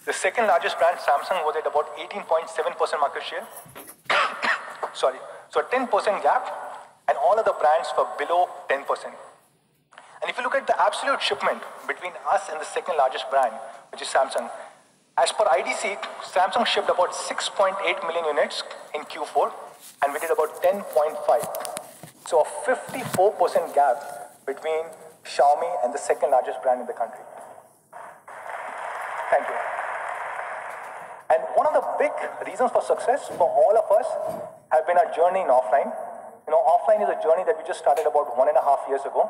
The second largest brand, Samsung, was at about 18.7% market share. Sorry, so a 10% gap, and all other brands were below 10%. And if you look at the absolute shipment between us and the second largest brand, which is Samsung, as per IDC, Samsung shipped about 6.8 million units in Q4, and we did about 10.5. So a 54% gap between Xiaomi and the second largest brand in the country. Thank you. And one of the big reasons for success for all of us have been our journey in offline. You know, offline is a journey that we just started about 1.5 years ago.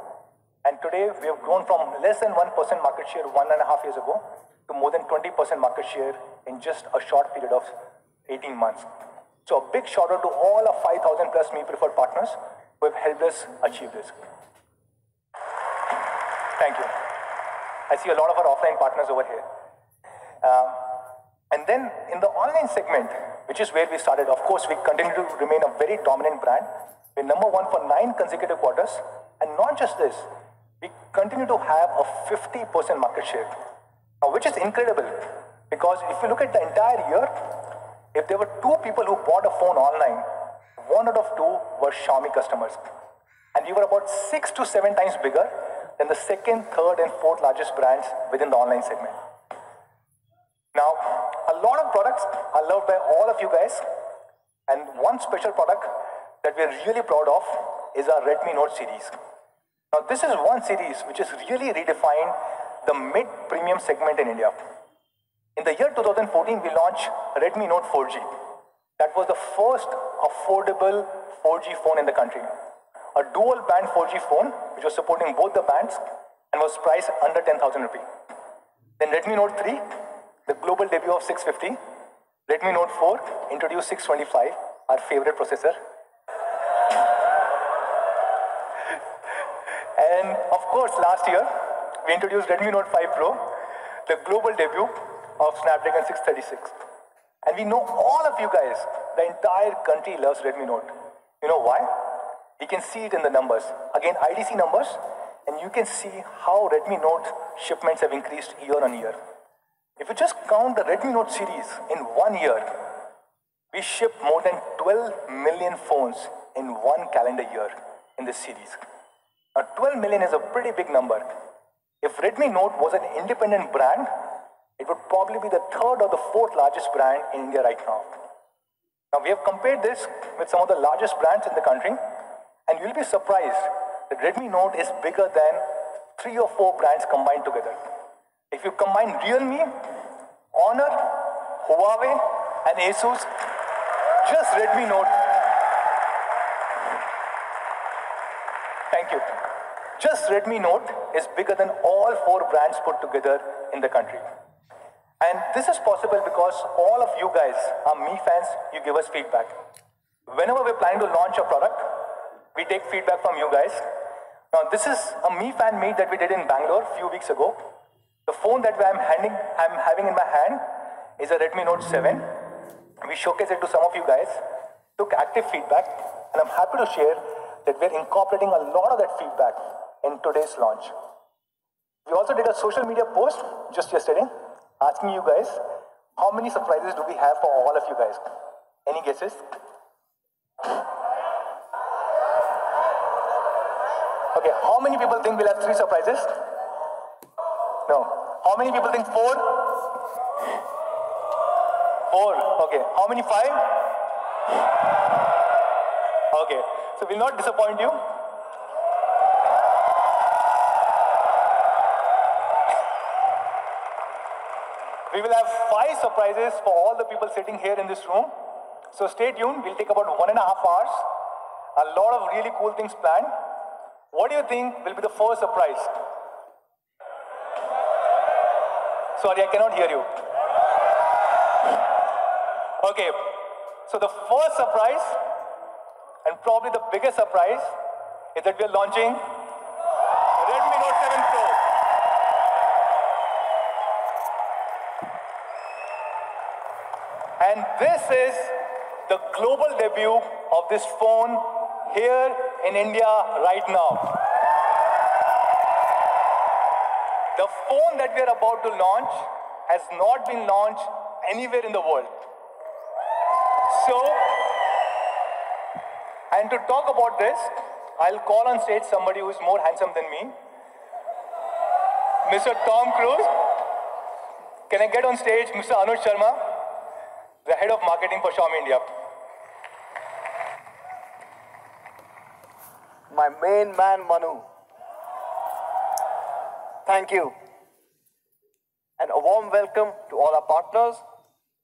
And today we have grown from less than 1% market share 1.5 years ago to more than 20% market share in just a short period of 18 months. So a big shout out to all of 5,000 plus Me Preferred partners who have helped us achieve this. Thank you. I see a lot of our offline partners over here. And then in the online segment, which is where we started, of course, we continue to remain a very dominant brand. We're number one for 9 consecutive quarters. And not just this, we continue to have a 50% market share, which is incredible. Because if you look at the entire year, if there were 2 people who bought a phone online, 1 out of 2 were Xiaomi customers. And we were about 6 to 7 times bigger than the second, third, and fourth largest brands within the online segment. Now, a lot of products are loved by all of you guys, and one special product that we're really proud of is our Redmi Note series. Now, this is one series which has really redefined the mid-premium segment in India. In the year 2014, we launched Redmi Note 4G. That was the first affordable 4G phone in the country. A dual-band 4G phone, which was supporting both the bands and was priced under 10,000 rupees. Then Redmi Note 3, the global debut of 650. Redmi Note 4 introduced 625, our favorite processor. And of course, last year, we introduced Redmi Note 5 Pro, the global debut of Snapdragon 636. And we know all of you guys, the entire country loves Redmi Note. You know why? You can see it in the numbers. Again, IDC numbers, and you can see how Redmi Note shipments have increased year on year. If you just count the Redmi Note series in 1 year, we shipped more than 12 million phones in 1 calendar year in this series. Now, 12 million is a pretty big number. If Redmi Note was an independent brand, it would probably be the 3rd or the 4th largest brand in India right now. Now, we have compared this with some of the largest brands in the country, and you'll be surprised that Redmi Note is bigger than 3 or 4 brands combined together. If you combine Realme, Honor, Huawei, and Asus, just Redmi Note. Thank you. Just Redmi Note is bigger than all 4 brands put together in the country. And this is possible because all of you guys are Me fans, you give us feedback. Whenever we're planning to launch a product, we take feedback from you guys. Now, this is a Me fan meet that we did in Bangalore a few weeks ago. The phone that I'm having in my hand is a Redmi Note 7. We showcased it to some of you guys, took active feedback, and I'm happy to share that we're incorporating a lot of that feedback in today's launch. We also did a social media post just yesterday asking you guys, how many surprises do we have for all of you guys? Any guesses? Okay, how many people think we'll have 3 surprises? No. How many people think 4? 4. Okay. How many 5? Okay. So we'll not disappoint you. We will have 5 surprises for all the people sitting here in this room. So stay tuned. We'll take about 1.5 hours. A lot of really cool things planned. What do you think will be the first surprise? Sorry, I cannot hear you. Okay, so the first surprise, and probably the biggest surprise, is that we are launching Redmi Note 7 Pro. And this is the global debut of this phone here in India right now. The phone that we are about to launch has not been launched anywhere in the world. So, and to talk about this, I'll call on stage somebody who is more handsome than me, Mr. Tom Cruise. Can I get on stage Mr. Anuj Sharma, the head of marketing for Xiaomi India? My main man, Manu. Thank you. And a warm welcome to all our partners,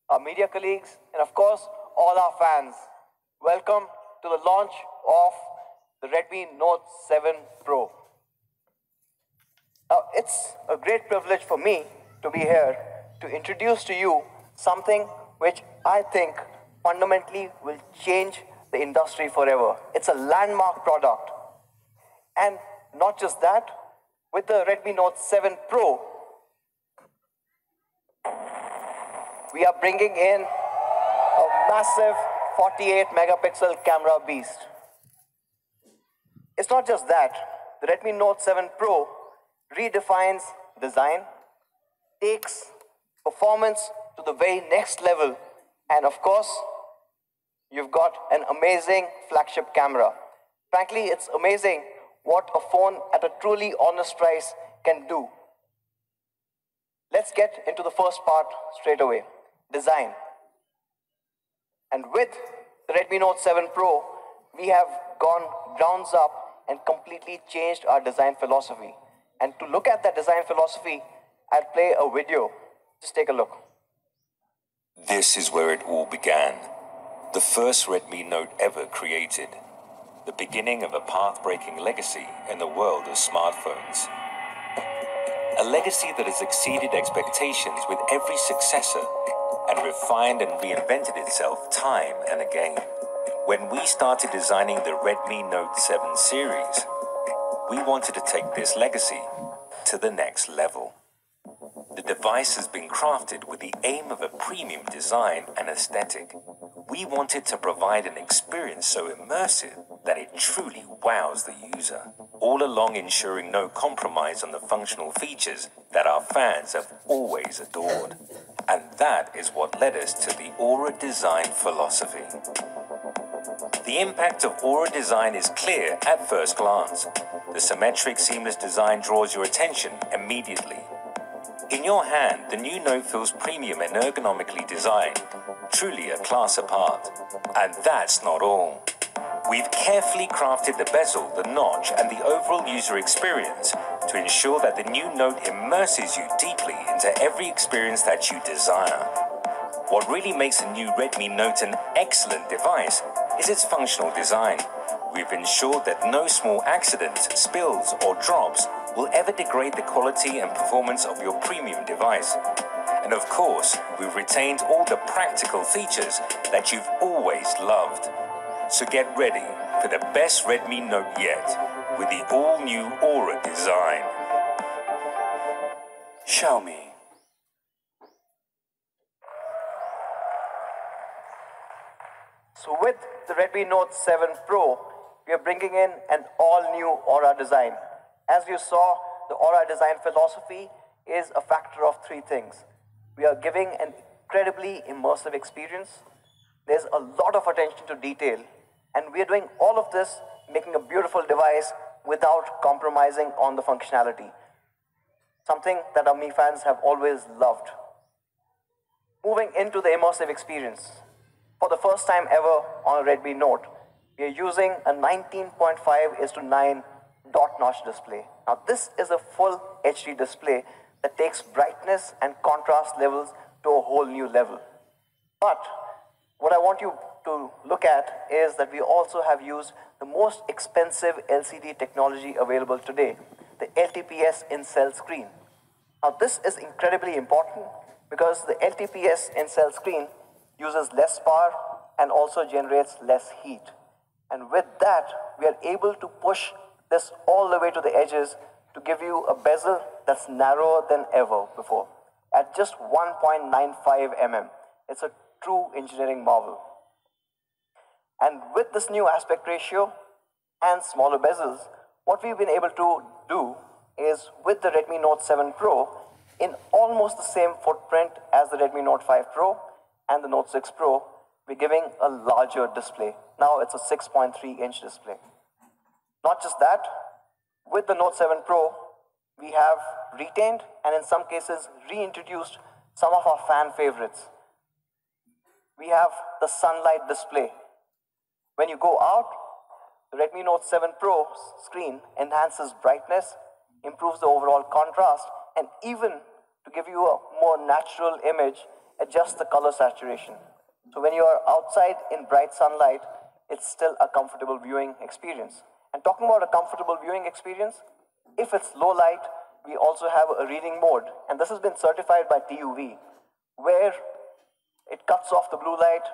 our media colleagues, and of course, all our fans. Welcome to the launch of the Redmi Note 7 Pro. Now, it's a great privilege for me to be here to introduce to you something which I think fundamentally will change the industry forever. It's a landmark product. And not just that, with the Redmi Note 7 Pro, we are bringing in a massive 48 megapixel camera beast. It's not just that. The Redmi Note 7 Pro redefines design, takes performance to the very next level, and of course, you've got an amazing flagship camera. Frankly, it's amazing what a phone at a truly honest price can do. Let's get into the first part straight away, design. And with the Redmi Note 7 Pro, we have gone grounds up and completely changed our design philosophy. And to look at that design philosophy, I'll play a video. Just take a look. This is where it all began. The first Redmi Note ever created. The beginning of a path-breaking legacy in the world of smartphones. A legacy that has exceeded expectations with every successor and refined and reinvented itself time and again. When we started designing the Redmi Note 7 series, we wanted to take this legacy to the next level. The device has been crafted with the aim of a premium design and aesthetic. We wanted to provide an experience so immersive that it truly wows the user, all along ensuring no compromise on the functional features that our fans have always adored. And that is what led us to the Aura design philosophy. The impact of Aura design is clear at first glance. The symmetric, seamless design draws your attention immediately. In your hand, the new Note feels premium and ergonomically designed, truly a class apart. And that's not all. We've carefully crafted the bezel, the notch, and the overall user experience to ensure that the new Note immerses you deeply into every experience that you desire. What really makes the new Redmi Note an excellent device is its functional design. We've ensured that no small accidents, spills, or drops will ever degrade the quality and performance of your premium device. And of course, we've retained all the practical features that you've always loved. So get ready for the best Redmi Note yet with the all-new Aura design. Xiaomi. So with the Redmi Note 7 Pro, we are bringing in an all-new Aura design. As you saw, the Aura design philosophy is a factor of three things. We are giving an incredibly immersive experience. There's a lot of attention to detail. And we are doing all of this, making a beautiful device without compromising on the functionality. Something that our Mi fans have always loved. Moving into the immersive experience. For the first time ever on a Redmi Note, we are using a 19.5:9 dot notch display. Now this is a full HD display that takes brightness and contrast levels to a whole new level. But what I want you to look at is that we also have used the most expensive LCD technology available today, the LTPS in-cell screen. Now this is incredibly important because the LTPS in-cell screen uses less power and also generates less heat. And with that, we are able to push this all the way to the edges to give you a bezel that's narrower than ever before, at just 1.95 mm. It's a true engineering marvel. And with this new aspect ratio and smaller bezels, what we've been able to do is with the Redmi Note 7 Pro, in almost the same footprint as the Redmi Note 5 Pro and the Note 6 Pro, we're giving a larger display. Now it's a 6.3-inch display. Not just that, with the Note 7 Pro, we have retained and in some cases reintroduced some of our fan favorites. We have the sunlight display. When you go out, the Redmi Note 7 Pro screen enhances brightness, improves the overall contrast, and even to give you a more natural image, adjusts the color saturation. So when you are outside in bright sunlight, it's still a comfortable viewing experience. And talking about a comfortable viewing experience, if it's low light, we also have a reading mode. And this has been certified by TUV, where it cuts off the blue light,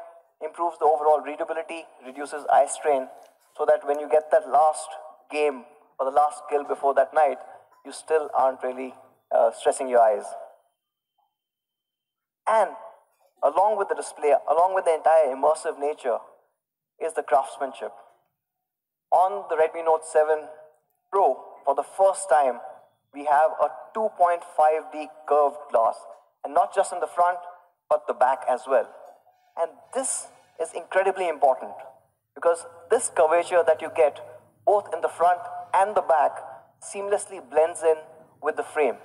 improves the overall readability, reduces eye strain, so that when you get that last game or the last kill before that night, you still aren't really stressing your eyes. And along with the display, along with the entire immersive nature, is the craftsmanship. On the Redmi Note 7 Pro, for the first time, we have a 2.5D curved glass. And not just in the front, but the back as well. And this is incredibly important because this curvature that you get both in the front and the back seamlessly blends in with the frame,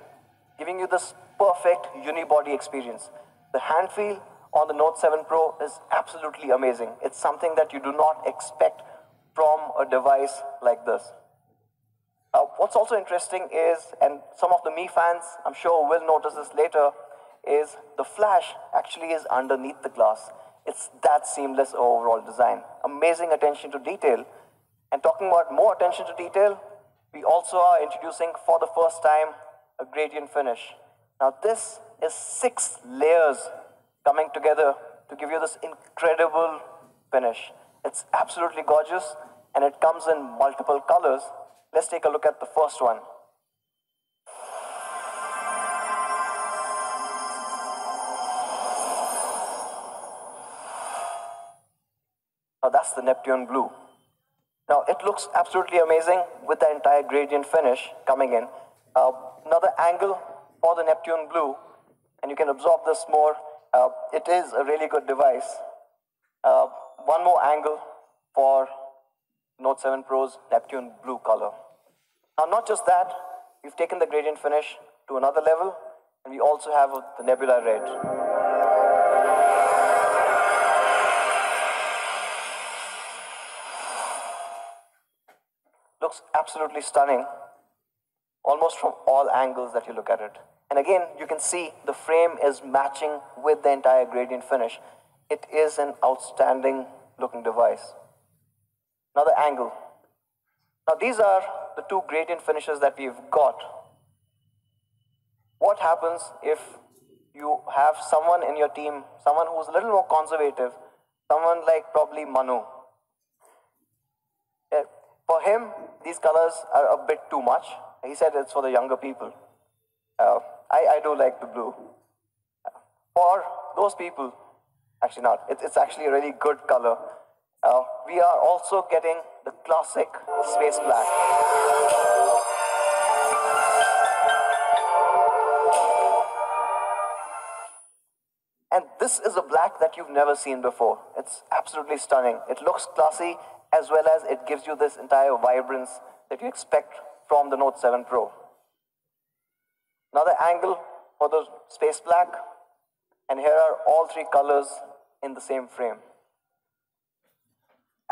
giving you this perfect unibody experience. The hand feel on the Note 7 Pro is absolutely amazing. It's something that you do not expect from a device like this. What's also interesting is, and some of the Mi fans, I'm sure will notice this later, is the flash actually is underneath the glass. It's that seamless overall design. Amazing attention to detail. And talking about more attention to detail, we also are introducing for the first time a gradient finish. Now this is 6 layers coming together to give you this incredible finish. It's absolutely gorgeous and it comes in multiple colors. Let's take a look at the first one. Now that's the Neptune Blue. Now it looks absolutely amazing with the entire gradient finish coming in. Another angle for the Neptune Blue, and you can absorb this more. It is a really good device. One more angle for Note 7 Pro's Neptune Blue color. Now not just that, we've taken the gradient finish to another level, and we also have the Nebula Red. Looks absolutely stunning, almost from all angles that you look at it. And again, you can see the frame is matching with the entire gradient finish. It is an outstanding looking device. Another angle. Now these are the 2 gradient finishes that we've got. What happens if you have someone in your team, someone who's a little more conservative, someone like probably Manu? For him, these colors are a bit too much. He said it's for the younger people. I do like the blue. For those people, actually not. It's actually a really good color. We are also getting the classic space black. And this is a black that you've never seen before. It's absolutely stunning. It looks classy, as well as it gives you this entire vibrance that you expect from the Note 7 Pro. Another angle for the space black, and here are all 3 colors in the same frame.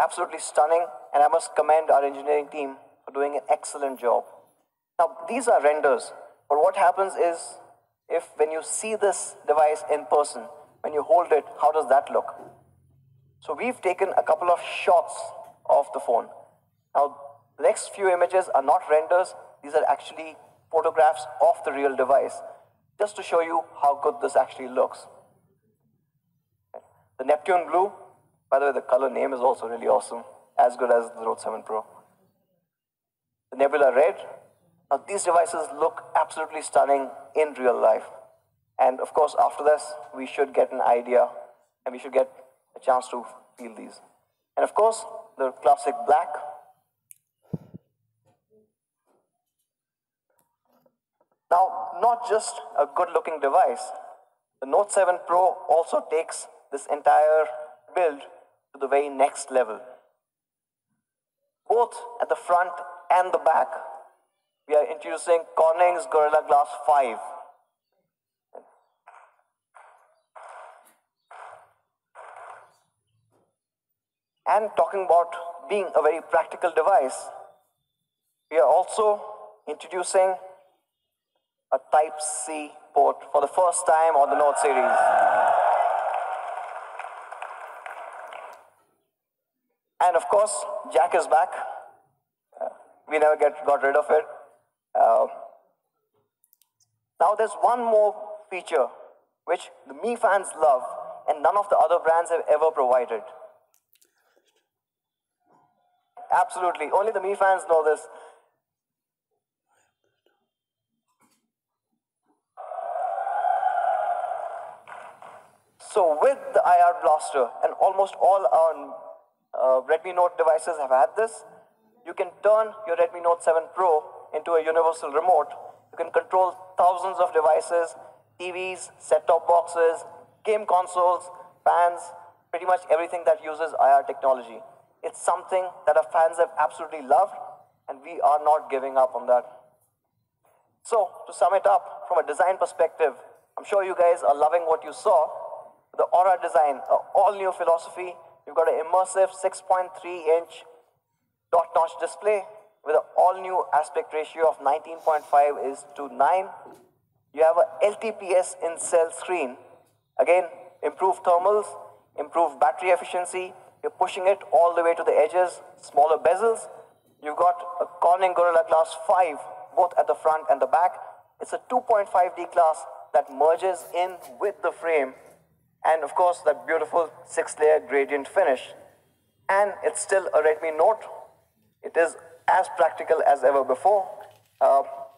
Absolutely stunning, and I must commend our engineering team for doing an excellent job. Now, these are renders, but what happens is, when you see this device in person, when you hold it, how does that look? So we've taken a couple of shots of the phone. Now, the next few images are not renders, these are actually photographs of the real device, just to show you how good this actually looks. The Neptune Blue, by the way, the color name is also really awesome, as good as the Note 7 Pro. The Nebula Red. Now, these devices look absolutely stunning in real life. And of course, after this, we should get an idea, and we should get a chance to feel these. And of course, the classic black. Now, not just a good-looking device, the Note 7 Pro also takes this entire build to the very next level. Both at the front and the back, we are introducing Corning's Gorilla Glass 5. And talking about being a very practical device, we are also introducing a Type-C port for the first time on the Note series. And of course, jack is back. We never got rid of it. Now there's one more feature which the Mi fans love and none of the other brands have ever provided. Absolutely, only the Mi fans know this. So with the IR blaster, and almost all our Redmi Note devices have had this, you can turn your Redmi Note 7 Pro into a universal remote. You can control thousands of devices, TVs, set-top boxes, game consoles, fans, pretty much everything that uses IR technology. It's something that our fans have absolutely loved, and we are not giving up on that. So, to sum it up, from a design perspective, I'm sure you guys are loving what you saw. The Aura design, an all-new philosophy. You've got an immersive 6.3-inch dot-notch display with an all-new aspect ratio of 19.5:9. You have a LTPS in-cell screen. Again, improved thermals, improved battery efficiency. You're pushing it all the way to the edges, smaller bezels. You've got a Corning Gorilla Glass 5, both at the front and the back. It's a 2.5D glass that merges in with the frame. And of course, that beautiful 6-layer gradient finish. And it's still a Redmi Note. It is as practical as ever before.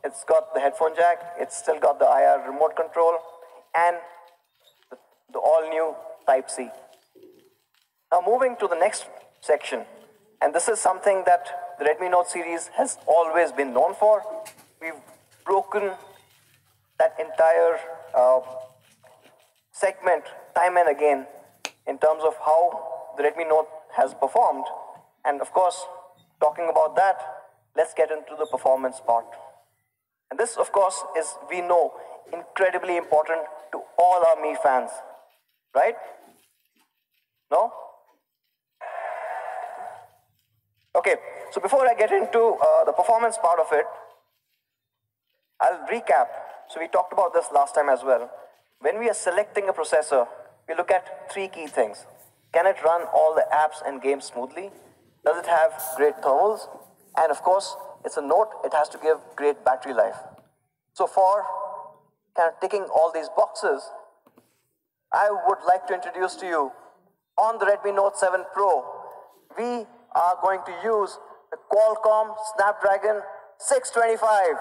It's got the headphone jack. It's still got the IR remote control and the all-new Type-C. Now moving to the next section, and this is something that the Redmi Note series has always been known for. We've broken that entire segment time and again in terms of how the Redmi Note has performed. And of course, talking about that, let's get into the performance part. And this, of course, is, we know, incredibly important to all our Mi fans, right? No? Okay, so before I get into the performance part of it, I'll recap. So we talked about this last time as well. When we are selecting a processor, we look at 3 key things. Can it run all the apps and games smoothly? Does it have great thermals? And of course, it's a Note, it has to give great battery life. So for kind of ticking all these boxes, I would like to introduce to you, on the Redmi Note 7 Pro, we are going to use the Qualcomm Snapdragon 625.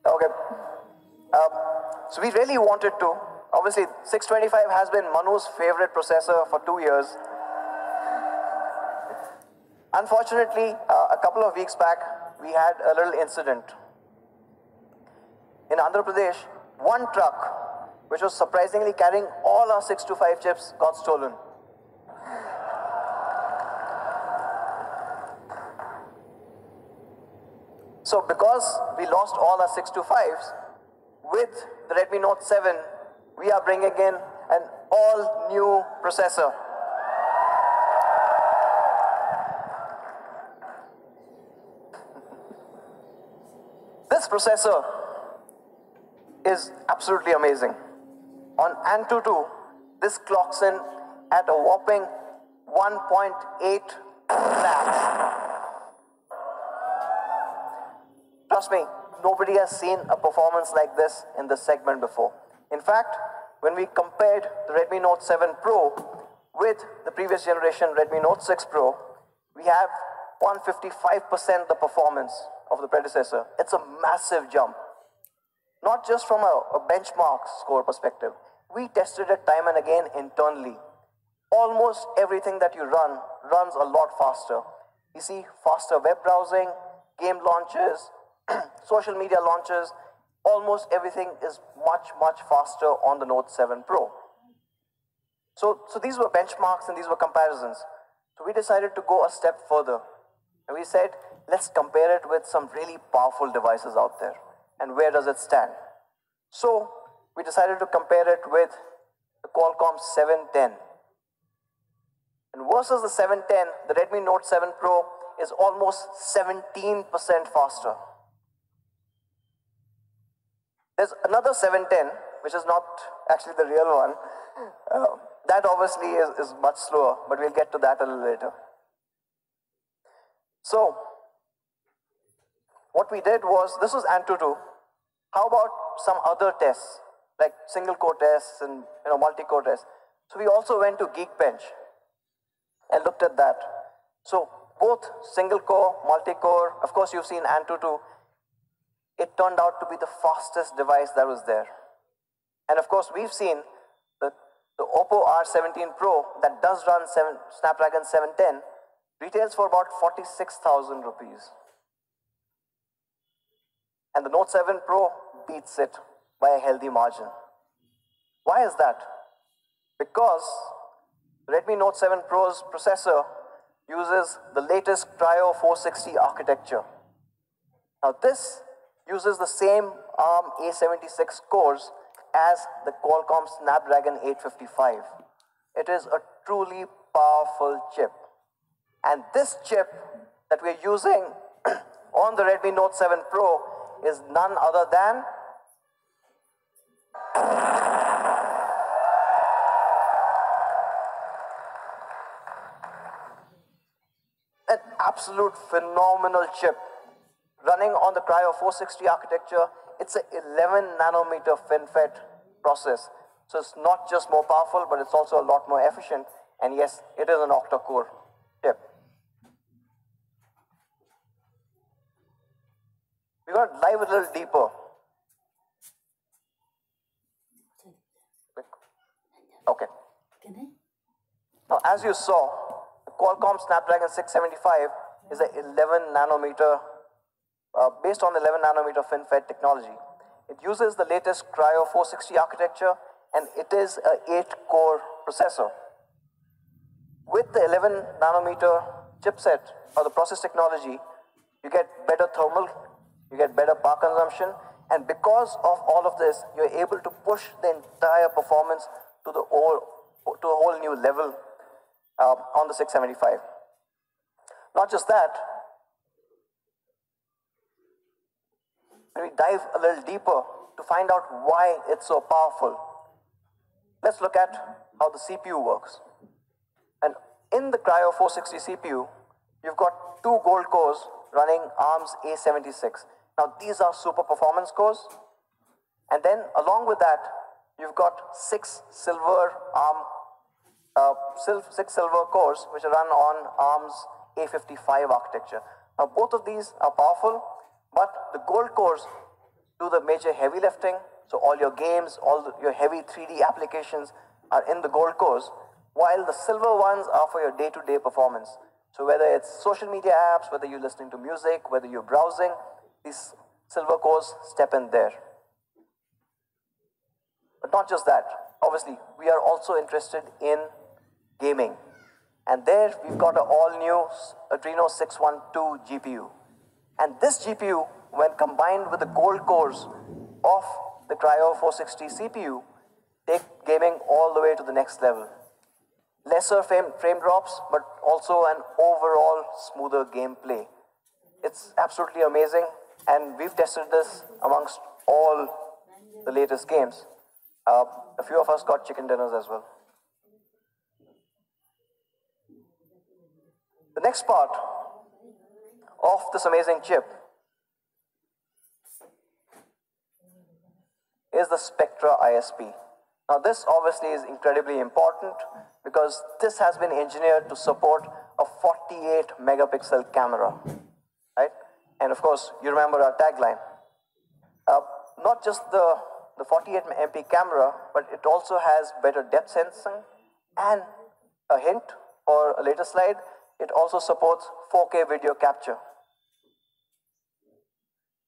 Okay. So we really wanted to. Obviously, 625 has been Manu's favorite processor for 2 years. Unfortunately, a couple of weeks back, we had a little incident. In Andhra Pradesh, one truck, which was surprisingly carrying all our 625 chips, got stolen. So because we lost all our 625s, with the Redmi Note 7, we are bringing in an all-new processor. This processor is absolutely amazing. On Antutu, this clocks in at a whopping 1.8 lakhs. Trust me, nobody has seen a performance like this in this segment before. In fact, when we compared the Redmi Note 7 Pro with the previous generation Redmi Note 6 Pro, we have 155% the performance of the predecessor. It's a massive jump. not just from a benchmark score perspective. We tested it time and again internally. Almost everything that you run runs a lot faster. You see faster web browsing, game launches, social media launches, almost everything is much, much faster on the Note 7 Pro. So these were benchmarks and these were comparisons. So we decided to go a step further. And we said, let's compare it with some really powerful devices out there. And where does it stand? So we decided to compare it with the Qualcomm 710. And versus the 710, the Redmi Note 7 Pro is almost 17% faster. There's another 710, which is not actually the real one. That obviously is much slower, but we'll get to that a little later. So, what we did was, this was Antutu. How about some other tests, like single core tests and multi-core tests? So we also went to Geekbench and looked at that. So both single core, multi-core, of course you've seen Antutu, it turned out to be the fastest device that was there. And of course we've seen the Oppo R17 Pro that does run Snapdragon 710 retails for about 46,000 rupees. And the Note 7 Pro beats it by a healthy margin. Why is that? Because the Redmi Note 7 Pro's processor uses the latest Cryo 460 architecture. Now this uses the same ARM A76 cores as the Qualcomm Snapdragon 855. It is a truly powerful chip. And this chip that we're using on the Redmi Note 7 Pro is none other than an absolute phenomenal chip running on the Cryo 460 architecture. It's an 11 nanometer FinFET process. So it's not just more powerful, but it's also a lot more efficient. And yes, it is an octa-core chip. We're going to dive a little deeper. Okay. Now, as you saw, the Qualcomm Snapdragon 675 is an 11 nanometer, based on the 11 nanometer FinFET technology. It uses the latest Cryo 460 architecture, and it is an 8-core processor. With the 11 nanometer chipset, or the process technology, you get better thermal, you get better power consumption, and because of all of this, you're able to push the entire performance to a whole new level on the 675. Not just that, when we dive a little deeper to find out why it's so powerful, let's look at how the CPU works. And in the Cryo 460 CPU, you've got 2 gold cores running ARM's A76. Now these are super performance cores. And then along with that, you've got 6 silver cores which run on ARM's A55 architecture. Now both of these are powerful, but the gold cores do the major heavy lifting. So all your games, your heavy 3D applications are in the gold cores, while the silver ones are for your day-to-day performance. So whether it's social media apps, whether you're listening to music, whether you're browsing, these silver cores step in there. But not just that. Obviously, we are also interested in gaming. And there we've got an all-new Adreno 612 GPU. And this GPU, when combined with the gold cores of the Cryo 460 CPU, take gaming all the way to the next level. Lesser frame drops, but also an overall smoother gameplay. It's absolutely amazing, and we've tested this amongst all the latest games. A few of us got chicken dinners as well. The next part of this amazing chip is the Spectra ISP. Now this obviously is incredibly important because this has been engineered to support a 48 megapixel camera, right? And of course, you remember our tagline. not just the 48 MP camera, but it also has better depth sensing, and a hint or a later slide, it also supports 4K video capture.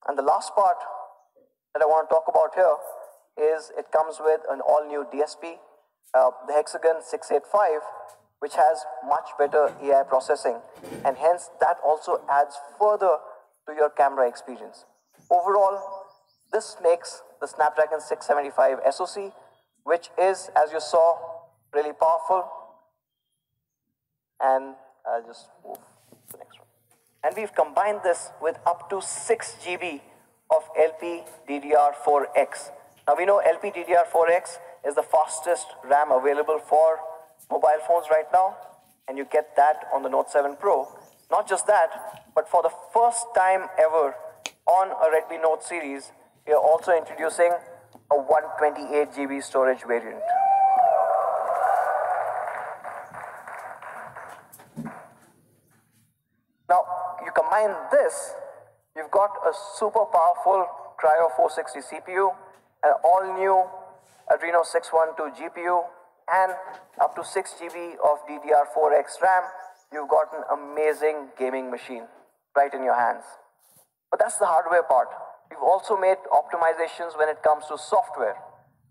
And the last part that I want to talk about here is it comes with an all-new DSP, the Hexagon 685, which has much better AI processing, and hence that also adds further to your camera experience. Overall, this makes the Snapdragon 675 SoC, which is, as you saw, really powerful. And I'll just move to the next one. And we've combined this with up to 6 GB of LPDDR4X. Now we know LPDDR4X is the fastest RAM available for mobile phones right now, and you get that on the Note 7 Pro. Not just that, but for the first time ever on a Redmi Note series, we are also introducing a 128 GB storage variant. Now, you combine this, you've got a super powerful Cryo 460 CPU, an all-new Adreno 612 GPU, and up to 6 GB of DDR4X RAM. You've got an amazing gaming machine right in your hands. But that's the hardware part. We've also made optimizations when it comes to software.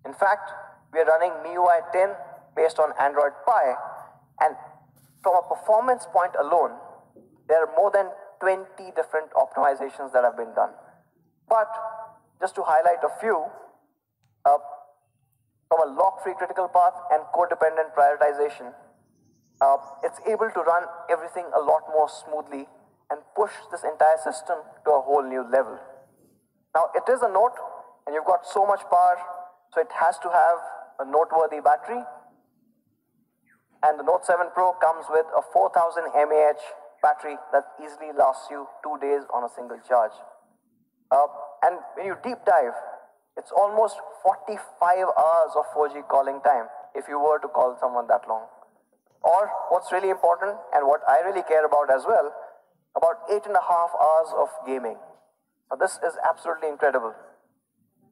In fact, we are running MIUI 10 based on Android Pie, and from a performance point alone, there are more than 20 different optimizations that have been done. But just to highlight a few, from a lock-free critical path and code-dependent prioritization, it's able to run everything a lot more smoothly and push this entire system to a whole new level. Now, it is a Note, and you've got so much power, so it has to have a noteworthy battery. And the Note 7 Pro comes with a 4000 mAh battery that easily lasts you 2 days on a single charge. And when you deep dive, it's almost 45 hours of 4G calling time if you were to call someone that long. Or what's really important, and what I really care about as well, about 8.5 hours of gaming. Now this is absolutely incredible.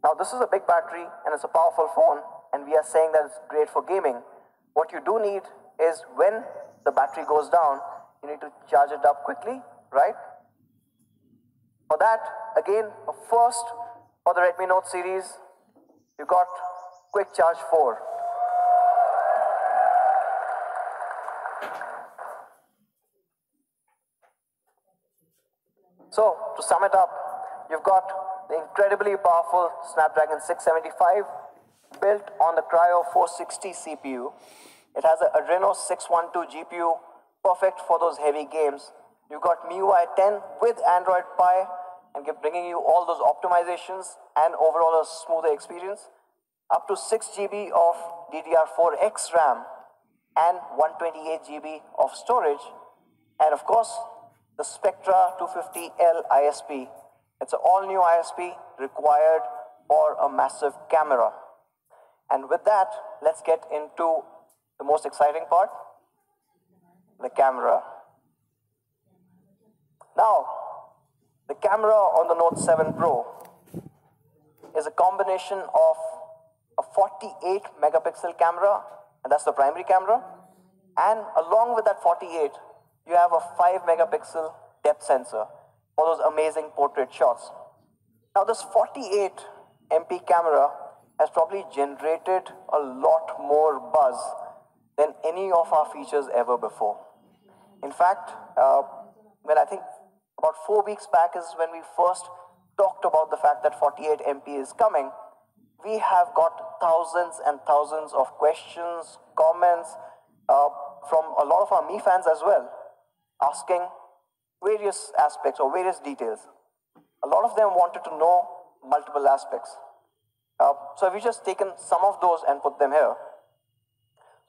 Now this is a big battery and it's a powerful phone, and we are saying that it's great for gaming. What you do need is when the battery goes down, you need to charge it up quickly, right? For that, again, first for the Redmi Note series, you got Quick Charge 4. So, to sum it up, you've got the incredibly powerful Snapdragon 675 built on the Cryo 460 CPU. It has an Adreno 612 GPU, perfect for those heavy games. You've got MIUI 10 with Android Pie, and bringing you all those optimizations and overall a smoother experience. Up to 6 GB of DDR4X RAM and 128 GB of storage. And of course, the Spectra 250L ISP. It's an all-new ISP required for a massive camera. And with that, let's get into the most exciting part, the camera. Now, the camera on the Note 7 Pro is a combination of a 48 megapixel camera, and that's the primary camera, and along with that 48, you have a 5 megapixel depth sensor for those amazing portrait shots. Now this 48 MP camera has probably generated a lot more buzz than any of our features ever before. In fact, when I think about 4 weeks back is when we first talked about the fact that 48 MP is coming, we have got thousands and thousands of questions, comments from a lot of our Mi fans as well, asking various aspects or various details. A lot of them wanted to know multiple aspects. So we've just taken some of those and put them here.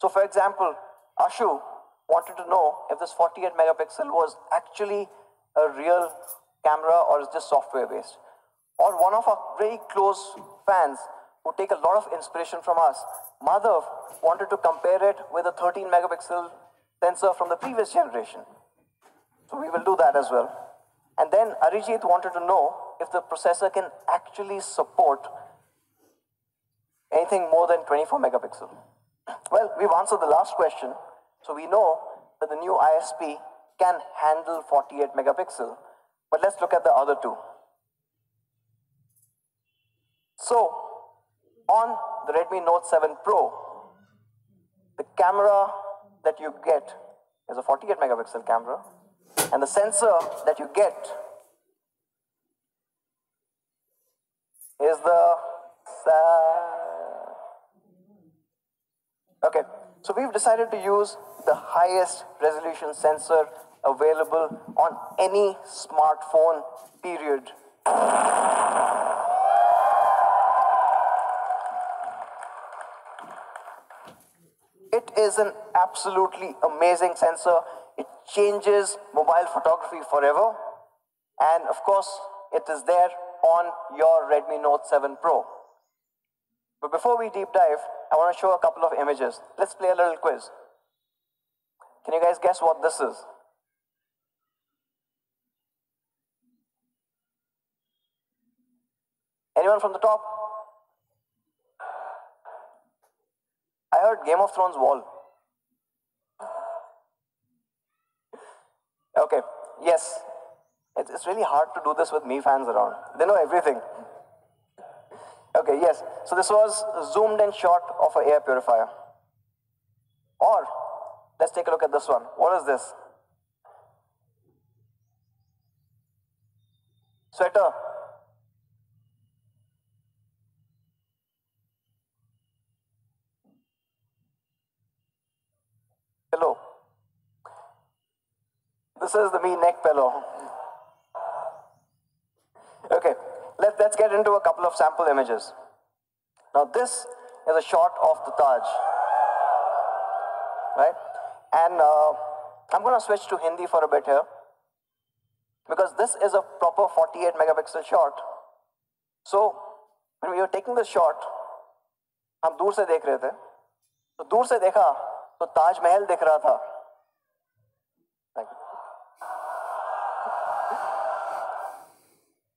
So for example, Ashu wanted to know if this 48 megapixel was actually a real camera or is this software based. Or one of our very close fans who take a lot of inspiration from us, Madhav, wanted to compare it with a 13 megapixel sensor from the previous generation. So we will do that as well. And then Arijit wanted to know if the processor can actually support anything more than 24 megapixel. Well, we've answered the last question. So we know that the new ISP can handle 48 megapixel. But let's look at the other two. So on the Redmi Note 7 Pro, the camera that you get is a 48 megapixel camera, and the sensor that you get is the okay. So we've decided to use the highest resolution sensor available on any smartphone, period. It is an absolutely amazing sensor. It changes mobile photography forever. And of course, it is there on your Redmi Note 7 Pro. But before we deep dive, I want to show a couple of images. Let's play a little quiz. Can you guys guess what this is? Anyone from the top? I heard Game of Thrones wall. Okay, yes. It's really hard to do this with me fans around. They know everything. Okay, yes. So this was a zoomed in shot of an air purifier. Or, let's take a look at this one. What is this? Sweater. Pillow. This is the Me neck pillow. Okay, let's get into a couple of sample images. Now this is a shot of the Taj, right? And I'm going to switch to Hindi for a bit here, because this is a proper 48 megapixel shot. So when we were taking the shot, हम दूर से देख रहे थे, तो दूर से देखा तो ताजमहल दिख रहा था.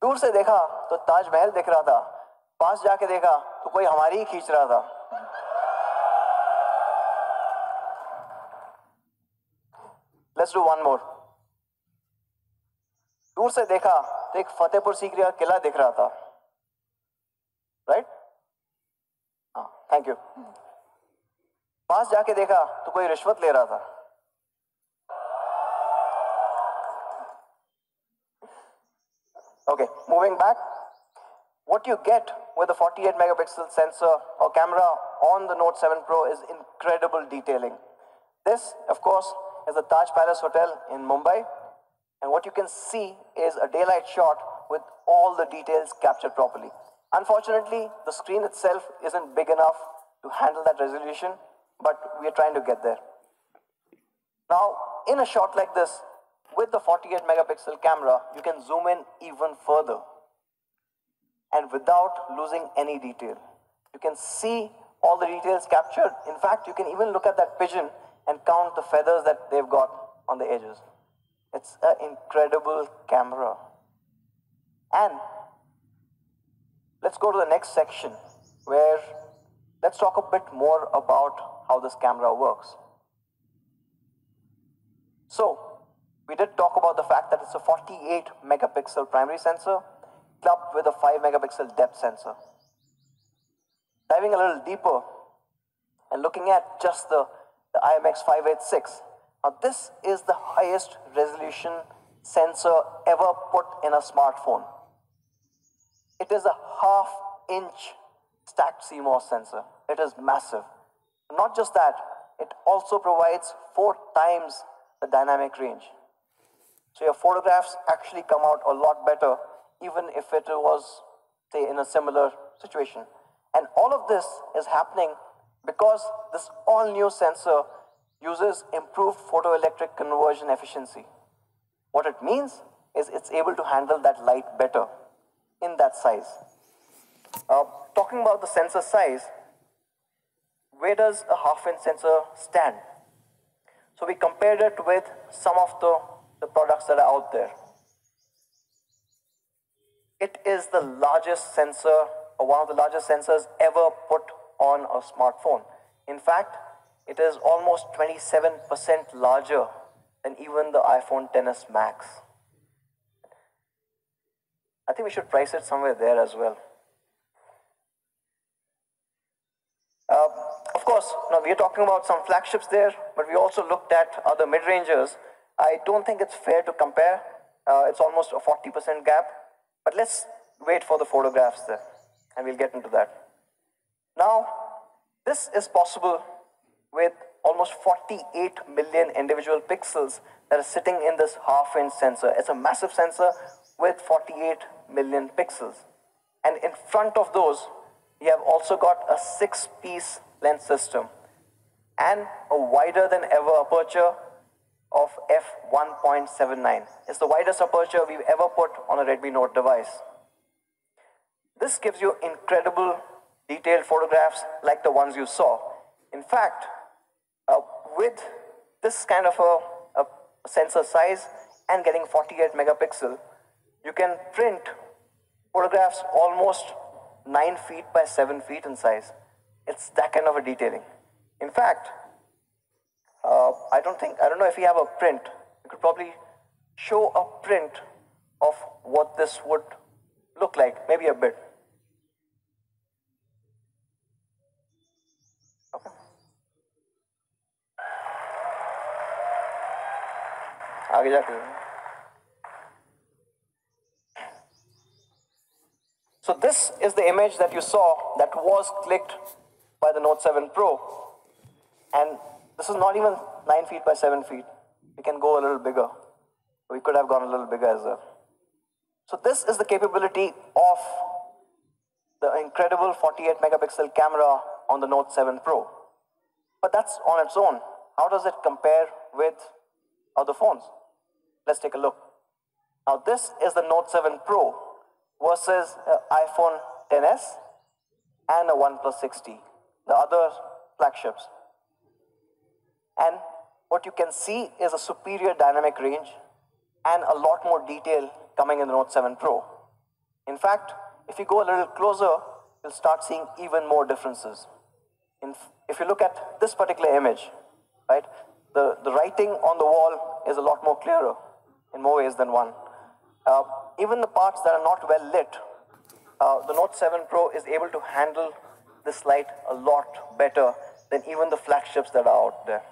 दूर से देखा तो ताजमहल दिख रहा था, पास जाके देखा तो कोई हमारी ही खींच रहा था. Let's do one more. दूर से देखा तो एक फतेहपुर सीकरी का किला दिख रहा था. Right? हाँ, thank you. पास जाके देखा तो कोई रिश्वत ले रहा था. Okay, moving back. What you get with the 48 megapixel sensor or camera on the Note 7 Pro is incredible detailing. This, of course, is the Taj Palace Hotel in Mumbai. And what you can see is a daylight shot with all the details captured properly. Unfortunately, the screen itself isn't big enough to handle that resolution, but we are trying to get there. Now, in a shot like this, with the 48 megapixel camera, you can zoom in even further and without losing any detail. You can see all the details captured. In fact, you can even look at that pigeon and count the feathers that they've got on the edges. It's an incredible camera. And let's go to the next section where let's talk a bit more about how this camera works. So, we did talk about the fact that it's a 48 megapixel primary sensor clubbed with a 5 megapixel depth sensor. Diving a little deeper and looking at just the IMX586. Now this is the highest resolution sensor ever put in a smartphone. It is a half-inch stacked CMOS sensor. It is massive. Not just that, it also provides 4 times the dynamic range. So your photographs actually come out a lot better, even if it was, say, in a similar situation. And all of this is happening because this all-new sensor uses improved photoelectric conversion efficiency. What it means is it's able to handle that light better in that size. Talking about the sensor size, where does a half-inch sensor stand? So we compared it with some of the products that are out there. It is the largest sensor, or one of the largest sensors ever put on a smartphone. In fact, it is almost 27% larger than even the iPhone XS Max. I think we should price it somewhere there as well. Of course, now we are talking about some flagships there, but we also looked at other mid-rangers. I don't think it's fair to compare. It's almost a 40% gap. But let's wait for the photographs there, and we'll get into that. Now, this is possible with almost 48 million individual pixels that are sitting in this half-inch sensor. It's a massive sensor with 48 million pixels. And in front of those, we have also got a 6-piece lens system and a wider than ever aperture of f1.79. It's the widest aperture we've ever put on a Redmi Note device. This gives you incredible detailed photographs like the ones you saw. In fact, with this kind of a sensor size and getting 48 megapixel, you can print photographs almost 9 feet by 7 feet in size. It's that kind of a detailing. In fact, I don't know if you have a print. You could probably show a print of what this would look like, maybe a bit. Okay. आगे जाके. So this is the image that you saw that was clicked by the Note 7 Pro. And this is not even 9 feet by 7 feet. We can go a little bigger. We could have gone a little bigger as well. So this is the capability of the incredible 48 megapixel camera on the Note 7 Pro. But that's on its own. How does it compare with other phones? Let's take a look. Now this is the Note 7 Pro versus iPhone XS and a OnePlus 6T, the other flagships. And what you can see is a superior dynamic range and a lot more detail coming in the Note 7 Pro. In fact, if you go a little closer, you'll start seeing even more differences. If you look at this particular image, right, the writing on the wall is a lot more clearer in more ways than one. Even the parts that are not well lit, the Note 7 Pro is able to handle this light a lot better than even the flagships that are out there.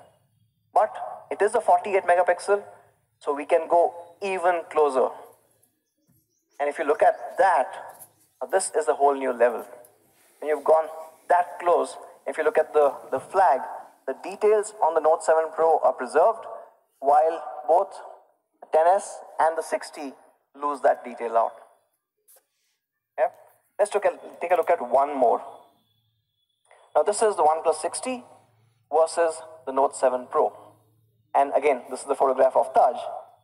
But it is a 48 megapixel, so we can go even closer. And if you look at that, this is a whole new level. When you've gone that close, if you look at the flag, the details on the Note 7 Pro are preserved, while both the XS and the 6T lose that detail out. Yeah? Let's take a look at one more. Now this is the OnePlus 6T versus the Note 7 Pro. And again, this is the photograph of Taj.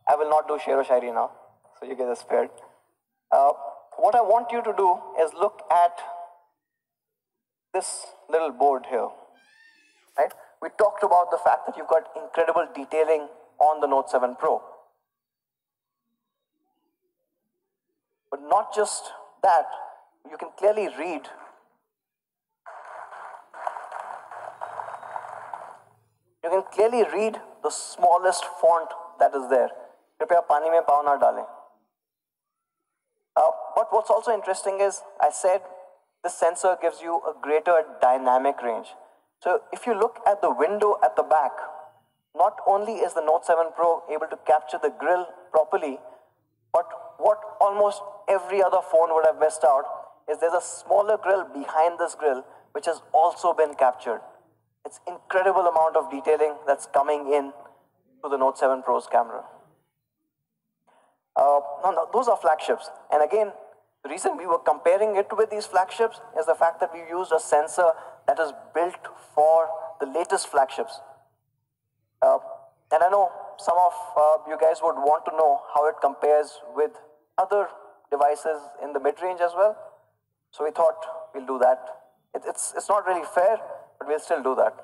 I will not do Shero Shairi now, so you guys are spared. What I want you to do is look at this little board here. Right? We talked about the fact that you've got incredible detailing on the Note 7 Pro. But not just that, you can clearly read the smallest font that is there. Kripya pani mein pav na dalein. But what's also interesting is, I said this sensor gives you a greater dynamic range. So if you look at the window at the back, not only is the Note 7 Pro able to capture the grille properly, but what almost every other phone would have missed out is there's a smaller grille behind this grille which has also been captured. It's incredible amount of detailing that's coming in to the Note 7 Pro's camera. No, those are flagships. And again, the reason we were comparing it with these flagships is the fact that we used a sensor that is built for the latest flagships. And I know some of you guys would want to know how it compares with other devices in the mid-range as well. So we thought we'll do that. It's not really fair, but we'll still do that.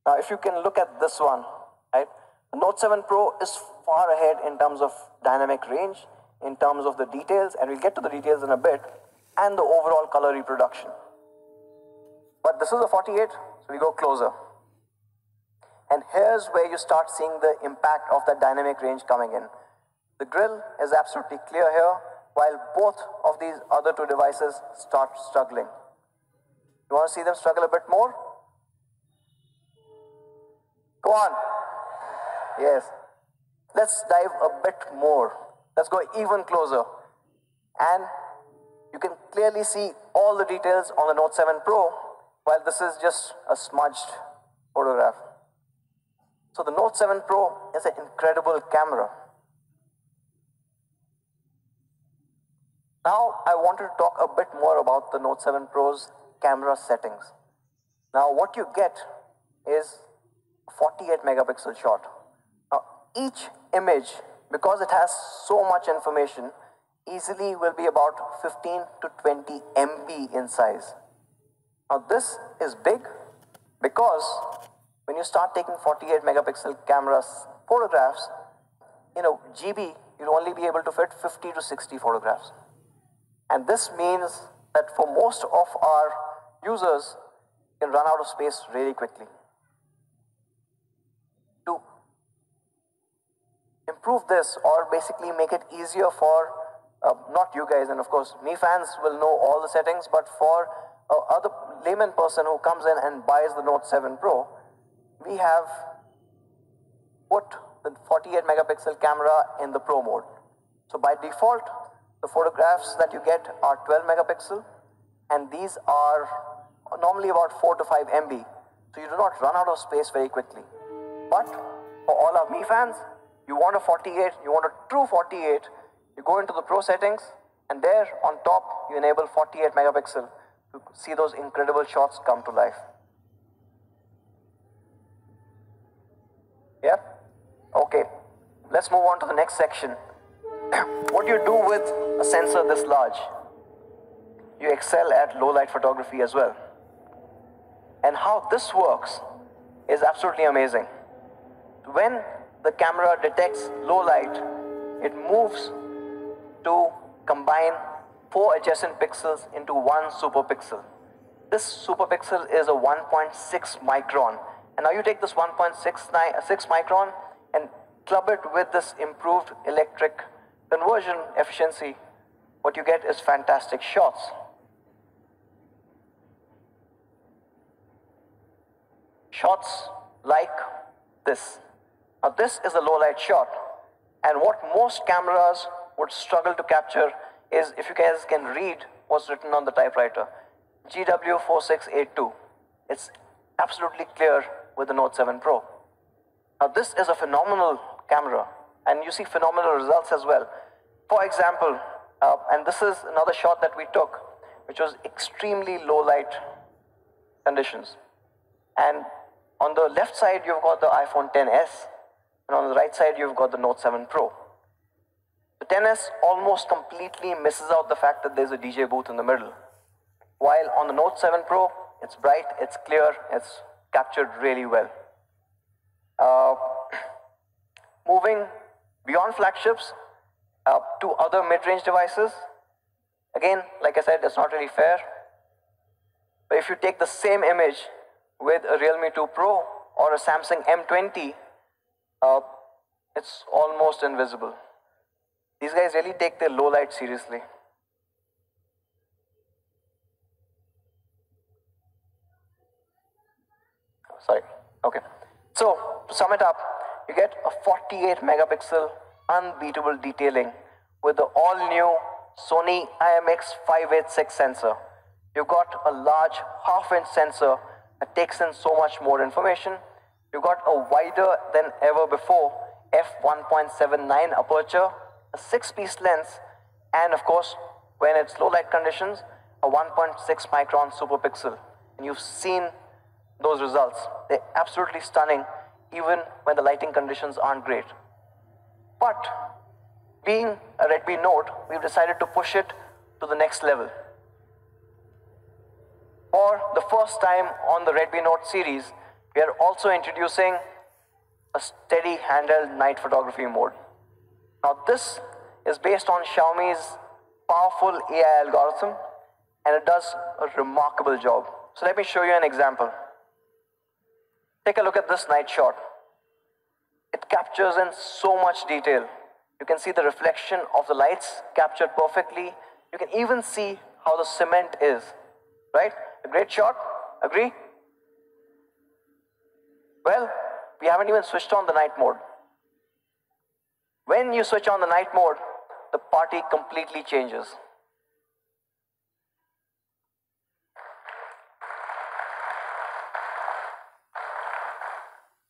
Now, if you can look at this one, right? The Note 7 Pro is far ahead in terms of dynamic range, in terms of the details, and we'll get to the details in a bit, and the overall color reproduction. But this is a 48, so we go closer. And here's where you start seeing the impact of that dynamic range coming in. The grill is absolutely clear here, while both of these other two devices start struggling. You want to see them struggle a bit more? Go on. Yes. Let's dive a bit more. Let's go even closer. And you can clearly see all the details on the Note 7 Pro, while this is just a smudged photograph. So the Note 7 Pro is an incredible camera. Now I wanted to talk a bit more about the Note 7 Pro's camera settings. Now what you get is a 48 megapixel shot. Now each image, because it has so much information, easily will be about 15 to 20 MB in size. Now this is big because when you start taking 48 megapixel cameras photographs, in a GB, you'll only be able to fit 50 to 60 photographs. And this means that for most of our users, you can run out of space really quickly. To improve this, or basically make it easier for, not you guys, and of course, me fans will know all the settings, but for other layman person who comes in and buys the Note 7 Pro, we have put the 48 megapixel camera in the Pro mode. So by default, the photographs that you get are 12 megapixel, and these are normally about 4 to 5 MB. So you do not run out of space very quickly. But for all our me fans, you want a 48, you want a true 48, you go into the Pro settings, and there on top, you enable 48 megapixel to see those incredible shots come to life. Yeah? Okay, let's move on to the next section. What do you do with a sensor this large? You excel at low light photography as well. And how this works is absolutely amazing. When the camera detects low light, it moves to combine 4 adjacent pixels into one superpixel. This superpixel is a 1.6 micron. And now you take this 1.6 micron and club it with this improved electric conversion efficiency. What you get is fantastic shots. Shots like this. Now this is a low light shot, and what most cameras would struggle to capture is, if you guys can read what's written on the typewriter, GW4682. It's absolutely clear with the Note 7 Pro. Now this is a phenomenal camera, and you see phenomenal results as well. For example, and this is another shot that we took, which was extremely low light conditions. And on the left side, you've got the iPhone XS, and on the right side, you've got the Note 7 Pro. The XS almost completely misses out the fact that there's a DJ booth in the middle. While on the Note 7 Pro, it's bright, it's clear, it's captured really well. Moving beyond flagships to other mid-range devices. Again, like I said, it's not really fair. But if you take the same image with a Realme 2 Pro or a Samsung M20, it's almost invisible. These guys really take their low light seriously. Sorry, okay. So, to sum it up, you get a 48 megapixel unbeatable detailing with the all-new Sony IMX586 sensor. You've got a large half-inch sensor that takes in so much more information. You've got a wider than ever before f1.79 aperture, a 6-piece lens, and of course, when it's low light conditions, a 1.6 micron superpixel. And you've seen those results. They're absolutely stunning, even when the lighting conditions aren't great. But being a Redmi Note, we've decided to push it to the next level. For the first time on the Redmi Note series, we are also introducing a steady handheld night photography mode. Now this is based on Xiaomi's powerful AI algorithm, and it does a remarkable job. So let me show you an example. Take a look at this night shot. It captures in so much detail. You can see the reflection of the lights captured perfectly. You can even see how the cement is, right? A great shot, agree? Well, we haven't even switched on the night mode. When you switch on the night mode, the party completely changes.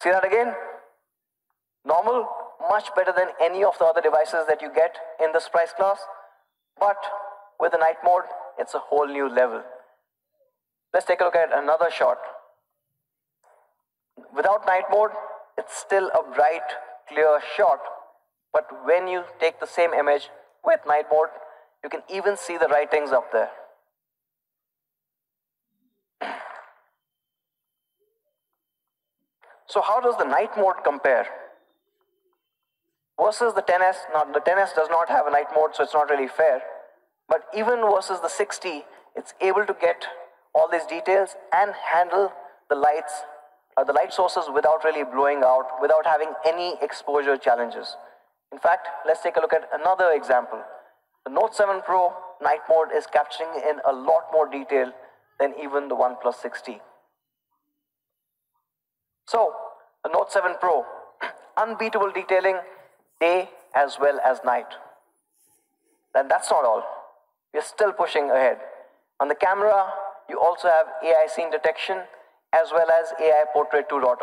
See that again? Normal, much better than any of the other devices that you get in this price class. But with the night mode, it's a whole new level. Let's take a look at another shot. Without night mode, it's still a bright, clear shot. But when you take the same image with night mode, you can even see the writings up there. So how does the night mode compare? Versus the 10S, now the 10S does not have a night mode, so it's not really fair. But even versus the 60, it's able to get all these details and handle the lights, the light sources without really blowing out, without having any exposure challenges. In fact, let's take a look at another example. The Note 7 Pro night mode is capturing in a lot more detail than even the OnePlus 6T. So, the Note 7 Pro, unbeatable detailing day as well as night. And that's not all. We're still pushing ahead. On the camera, you also have AI scene detection as well as AI Portrait 2.0.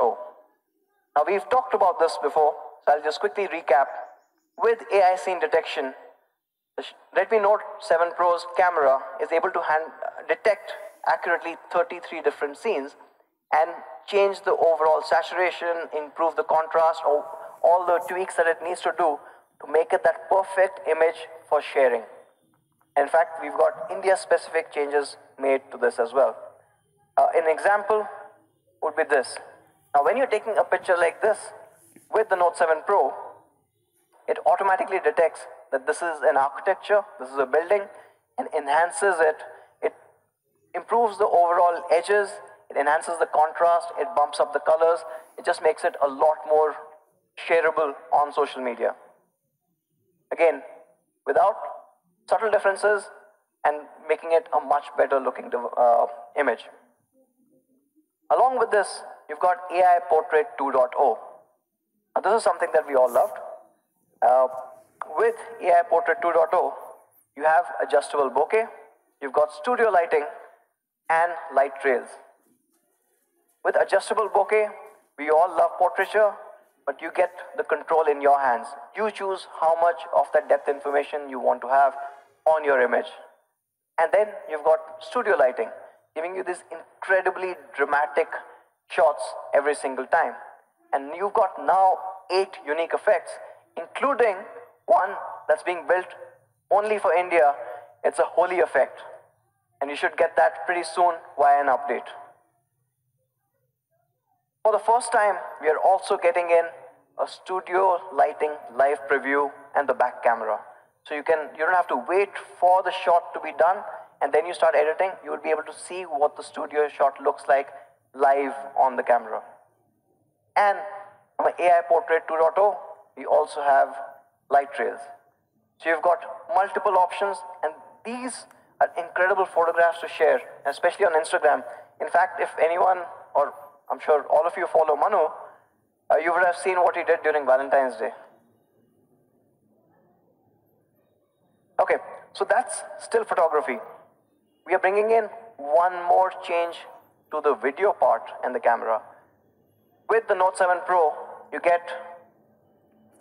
Now, we've talked about this before, so I'll just quickly recap. With AI scene detection, the Redmi Note 7 Pro's camera is able to detect accurately 33 different scenes and change the overall saturation, improve the contrast, or all the tweaks that it needs to do to make it that perfect image for sharing. In fact, we've got India-specific changes made to this as well. An example would be this. Now, when you're taking a picture like this with the Note 7 Pro, it automatically detects that this is an architecture, this is a building, and enhances it. It improves the overall edges, it enhances the contrast, it bumps up the colors, it just makes it a lot more shareable on social media. Again, without subtle differences and making it a much better looking image. Along with this, you've got AI Portrait 2.0. Now, this is something that we all loved. With AI Portrait 2.0, you have adjustable bokeh, you've got studio lighting, and light trails. With adjustable bokeh, we all love portraiture, but you get the control in your hands. You choose how much of that depth information you want to have on your image. And then you've got studio lighting, giving you these incredibly dramatic shots every single time. And you've got now 8 unique effects, including one that's being built only for India. It's a holy effect. And you should get that pretty soon via an update. For the first time, we are also getting in a studio lighting live preview and the back camera. So you don't have to wait for the shot to be done and then you start editing. You will be able to see what the studio shot looks like live on the camera. And from AI Portrait 2.0, we also have light trails. So you've got multiple options, and these are incredible photographs to share, especially on Instagram. In fact, if anyone, or I'm sure all of you follow Manu, you would have seen what he did during Valentine's Day. Okay, so that's still photography. We are bringing in one more change to the video part and the camera. With the Note 7 Pro, you get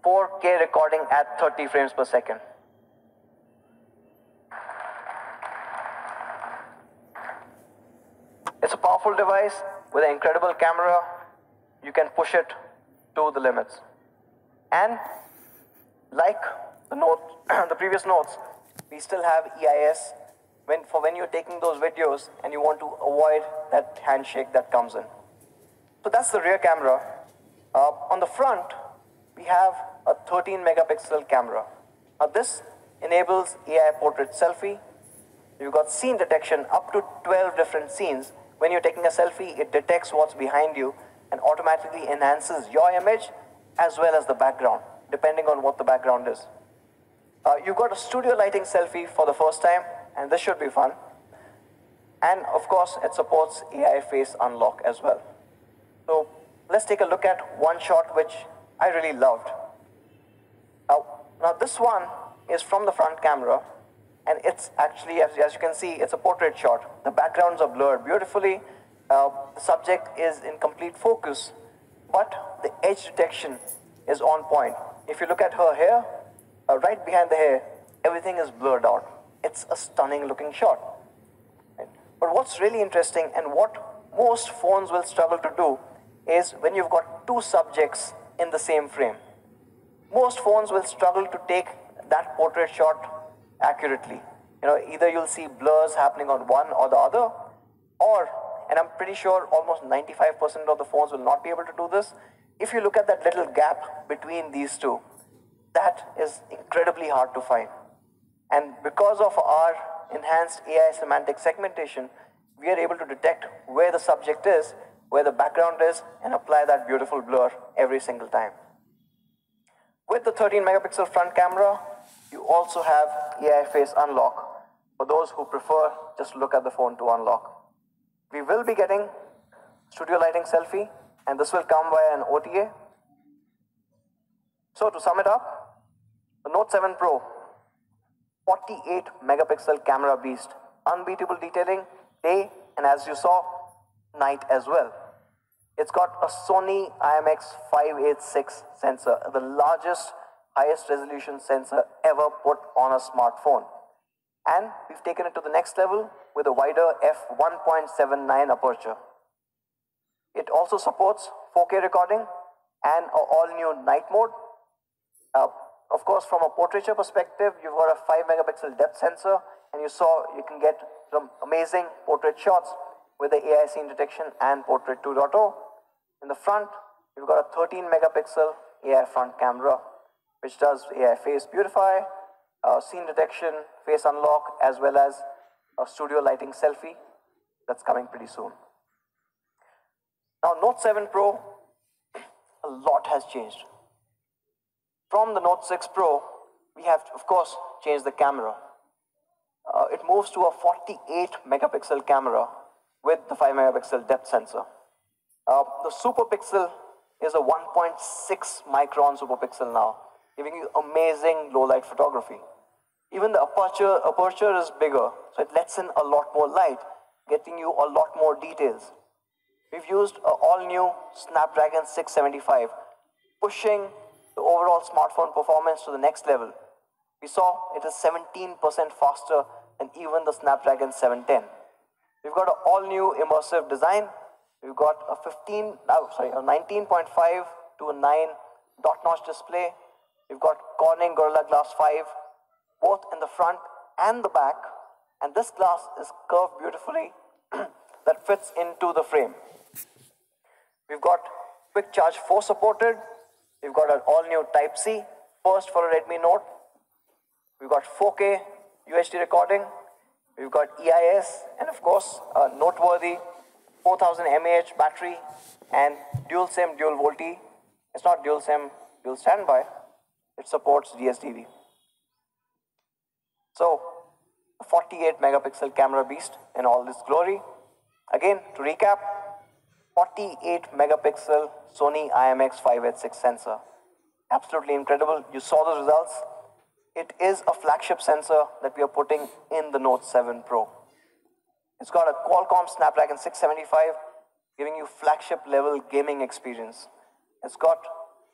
4K recording at 30 frames per second. It's a powerful device with an incredible camera. You can push it to the limits. And like the Note, the previous Notes, we still have EIS when you're taking those videos and you want to avoid that handshake that comes in. So that's the rear camera. On the front, we have a 13 megapixel camera. Now this enables AI portrait selfie. You've got scene detection up to 12 different scenes. When you're taking a selfie, it detects what's behind you and automatically enhances your image as well as the background, depending on what the background is. You've got a studio lighting selfie for the first time, and this should be fun. And of course, it supports AI face unlock as well. So let's take a look at one shot which I really loved. Now this one is from the front camera, and it's actually, as you can see, it's a portrait shot. The backgrounds are blurred beautifully. The subject is in complete focus, but the edge detection is on point. If you look at her hair, right behind the hair, everything is blurred out. It's a stunning looking shot. Right? But what's really interesting and what most phones will struggle to do is when you've got two subjects in the same frame. Most phones will struggle to take that portrait shot accurately. Either you'll see blurs happening on one or the other, or, and I'm pretty sure almost 95% of the phones will not be able to do this. If you look at that little gap between these two, that is incredibly hard to find. And because of our enhanced AI semantic segmentation, we are able to detect where the subject is, where the background is, and apply that beautiful blur every single time. With the 13 megapixel front camera, you also have AI face unlock for those who prefer just look at the phone to unlock. We will be getting studio lighting selfie, and this will come via an OTA. So to sum it up, the Note 7 Pro, 48 megapixel camera beast, unbeatable detailing day, and as you saw, night as well. It's got a Sony IMX586 sensor, the largest, highest resolution sensor ever put on a smartphone. And we've taken it to the next level with a wider f1.79 aperture. It also supports 4K recording and an all-new night mode. Of course, from a portraiture perspective, you've got a 5 megapixel depth sensor, and you can get some amazing portrait shots with the AI scene detection and Portrait 2.0. In the front, you've got a 13 megapixel AI front camera, which does AI face beautify, scene detection, face unlock, as well as a studio lighting selfie that's coming pretty soon. Now, Note 7 Pro, a lot has changed. From the Note 6 Pro, we have, of course, changed the camera. It moves to a 48 megapixel camera with the 5 megapixel depth sensor. The super pixel is a 1.6 micron super pixel now, giving you amazing low light photography. Even the aperture is bigger, so it lets in a lot more light, getting you a lot more details. We've used an all-new Snapdragon 675, pushing the overall smartphone performance to the next level. We saw it is 17% faster than even the Snapdragon 710. We've got an all-new immersive design. We've got a 19.5 to a 9 dot-notch display. We've got Corning Gorilla Glass 5, both in the front and the back. And this glass is curved beautifully that fits into the frame. We've got Quick Charge 4 supported. We've got an all-new Type-C, first for a Redmi Note. We've got 4K UHD recording. We've got EIS, and of course, a noteworthy 4000 mAh battery and dual SIM, dual VoLTE. It's not dual SIM, dual standby. It supports DSDV. So, a 48 megapixel camera beast in all this glory. Again, to recap, 48 megapixel Sony IMX586 sensor. Absolutely incredible. You saw the results. It is a flagship sensor that we are putting in the Note 7 Pro. It's got a Qualcomm Snapdragon 675, giving you flagship level gaming experience. It's got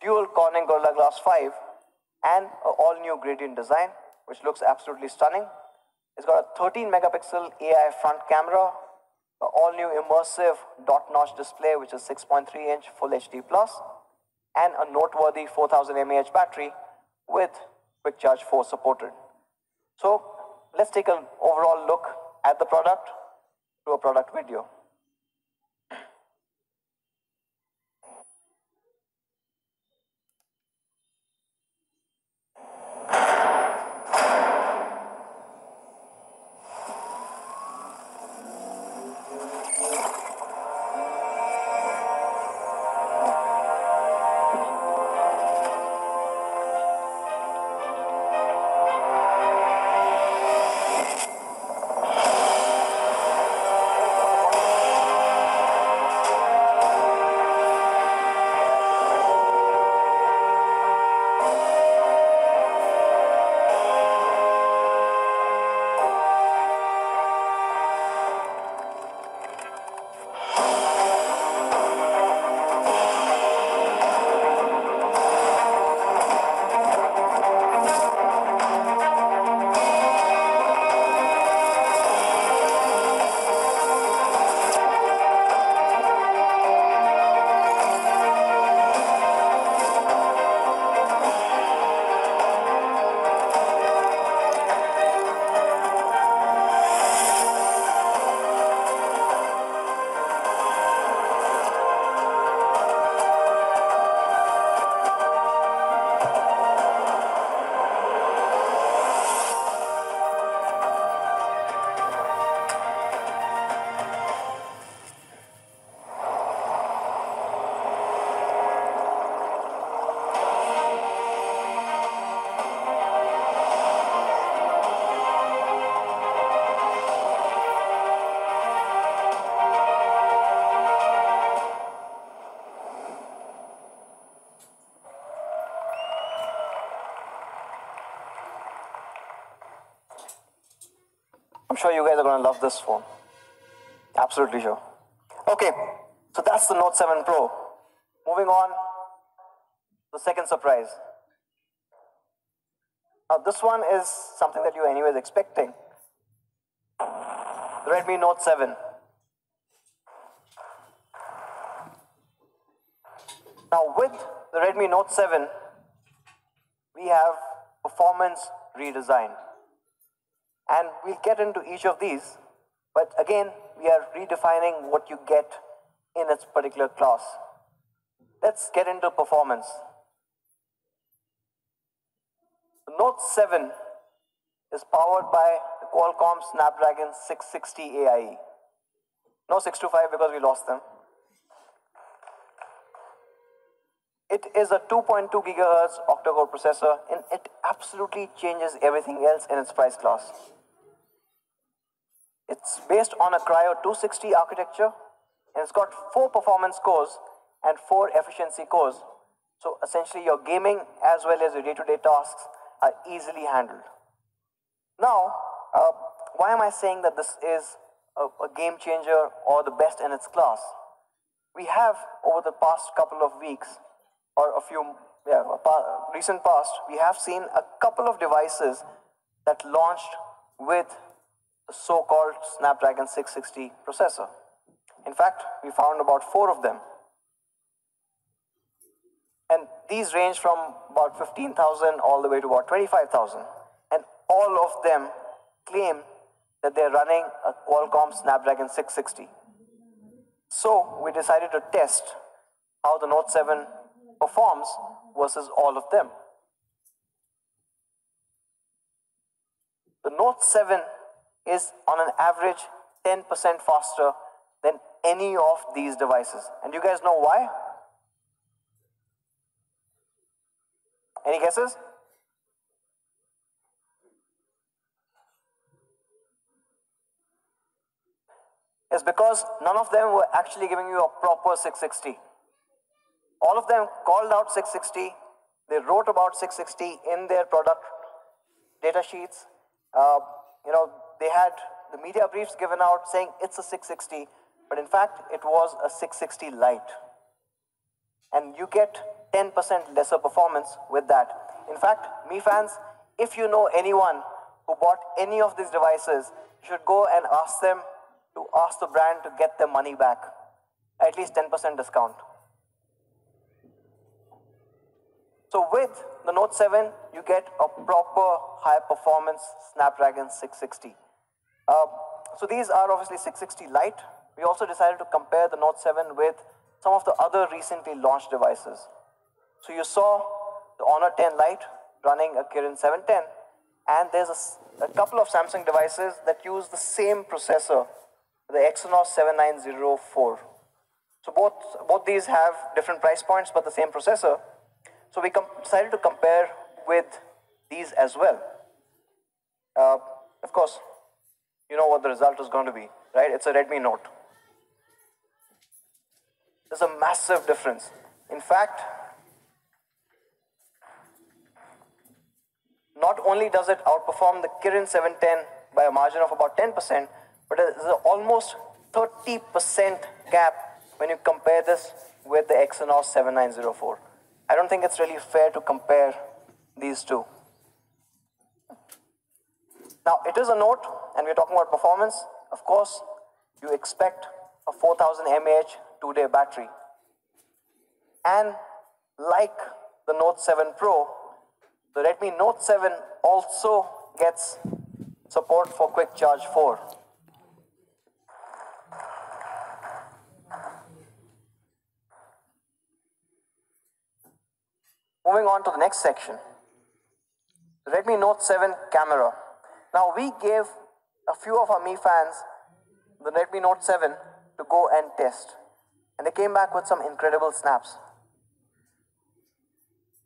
dual Corning Gorilla Glass 5 and an all-new gradient design, which looks absolutely stunning. It's got a 13 megapixel AI front camera, an all-new immersive dot-notch display, which is 6.3 inch Full HD+, and a noteworthy 4000 mAh battery with Quick Charge 4 supported. So let's take an overall look at the product through a product video. sure you guys are going to love this phone. Absolutely sure. Okay, so that's the Note 7 Pro. Moving on, the second surprise. Now this one is something that you were anyways expecting. The Redmi Note 7. Now with the Redmi Note 7, we have performance redesign. And we'll get into each of these, but again, we are redefining what you get in its particular class. Let's get into performance. The Note 7 is powered by the Qualcomm Snapdragon 660 AIE. No 625 because we lost them. It is a 2.2 gigahertz octa-core processor, and it absolutely changes everything else in its price class. It's based on a Cryo 260 architecture, and it's got 4 performance cores and 4 efficiency cores. So essentially your gaming as well as your day-to-day tasks are easily handled. Now, why am I saying that this is a game changer or the best in its class? We have, over the past couple of weeks, or recent past, we have seen a couple of devices that launched with the so-called Snapdragon 660 processor. In fact, we found about 4 of them. And these range from about 15,000 all the way to about 25,000. And all of them claim that they're running a Qualcomm Snapdragon 660. So we decided to test how the Note 7 performs versus all of them. The Note 7 is on an average 10% faster than any of these devices. And you guys know why? Any guesses? It's because none of them were actually giving you a proper 660. All of them called out 660. They wrote about 660 in their product data sheets. They had the media briefs given out saying it's a 660, but in fact, it was a 660 Lite. And you get 10% lesser performance with that. In fact, Mi fans, if you know anyone who bought any of these devices, you should go and ask them to ask the brand to get their money back. At least 10% discount. So with the Note 7, you get a proper high-performance Snapdragon 660. So these are obviously 660 Lite. We also decided to compare the Note 7 with some of the other recently launched devices. So you saw the Honor 10 Lite running a Kirin 710, and there's a couple of Samsung devices that use the same processor, the Exynos 7904. So both these have different price points, but the same processor. So we decided to compare with these as well. Of course, you know what the result is going to be, right? It's a Redmi Note. There's a massive difference. In fact, not only does it outperform the Kirin 710 by a margin of about 10%, but there's an almost 30% gap when you compare this with the Exynos 7904. I don't think it's really fair to compare these two. Now, it is a Note, and we're talking about performance. Of course, you expect a 4000 mAh 2-day battery. And like the Note 7 Pro, the Redmi Note 7 also gets support for Quick Charge 4. Moving on to the next section, the Redmi Note 7 camera. Now we gave a few of our Mi fans the Redmi Note 7 to go and test, and they came back with some incredible snaps.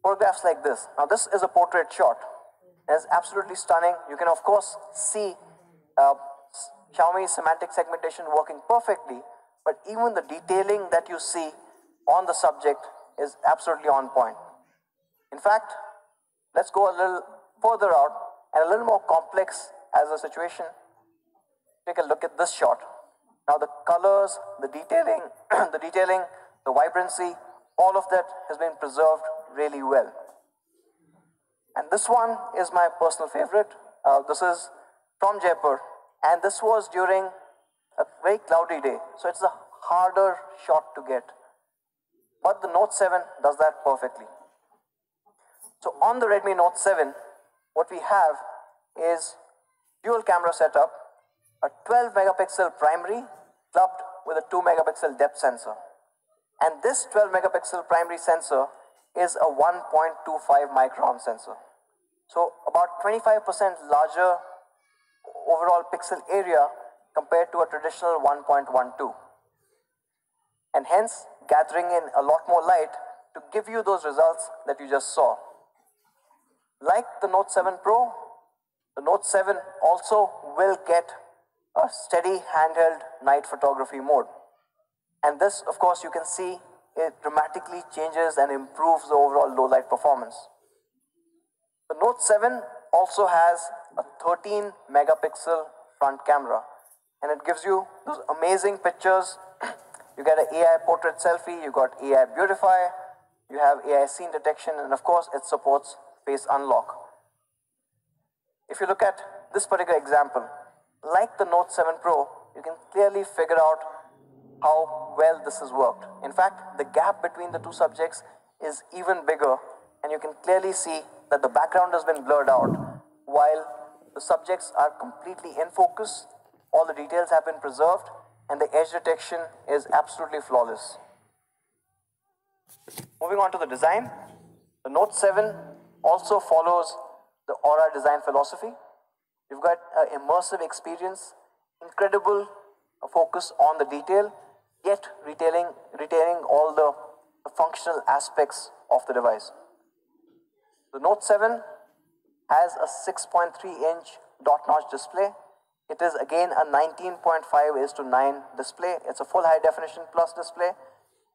Photographs like this. Now this is a portrait shot. It's absolutely stunning. You can of course see Xiaomi's semantic segmentation working perfectly, but even the detailing that you see on the subject is absolutely on point. In fact, let's go a little further out and a little more complex as a situation. take a look at this shot. Now the colors, the detailing, the vibrancy, all of that has been preserved really well. And this one is my personal favorite. This is from Jaipur, and this was during a very cloudy day, so it's a harder shot to get. But the Note 7 does that perfectly. So on the Redmi Note 7, what we have is dual camera setup, a 12 megapixel primary clubbed with a 2 megapixel depth sensor. And this 12 megapixel primary sensor is a 1.25 micron sensor. So about 25% larger overall pixel area compared to a traditional 1.12. And hence gathering in a lot more light to give you those results that you just saw. Like the Note 7 Pro, the Note 7 also will get a steady handheld night photography mode. And this, of course, you can see it dramatically changes and improves the overall low light performance. The Note 7 also has a 13 megapixel front camera, and it gives you those amazing pictures. You get an AI portrait selfie, you got AI beautify, you have AI scene detection, and of course it supports face unlock. If you look at this particular example, like the Note 7 Pro, you can clearly figure out how well this has worked. In fact, the gap between the two subjects is even bigger, and you can clearly see that the background has been blurred out while the subjects are completely in focus, all the details have been preserved, and the edge detection is absolutely flawless. Moving on to the design, the Note 7 also follows the Aura design philosophy. You've got an immersive experience, incredible focus on the detail, yet retaining all the functional aspects of the device. The Note 7 has a 6.3-inch dot-notch display. It is again a 19.5:9 display. It's a full high definition plus display,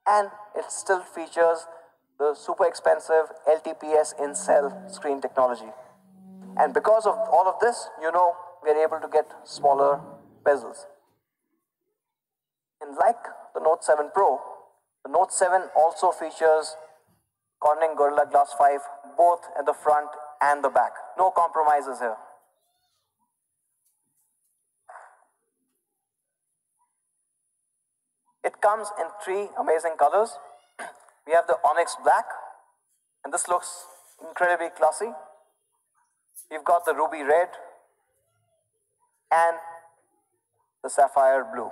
and it still features the super expensive LTPS in-cell screen technology. And because of all of this, you know, we're able to get smaller bezels. And like the Note 7 Pro, the Note 7 also features Corning Gorilla Glass 5 both at the front and the back. No compromises here. It comes in 3 amazing colors. We have the Onyx Black, and this looks incredibly classy. We've got the Ruby Red and the Sapphire Blue.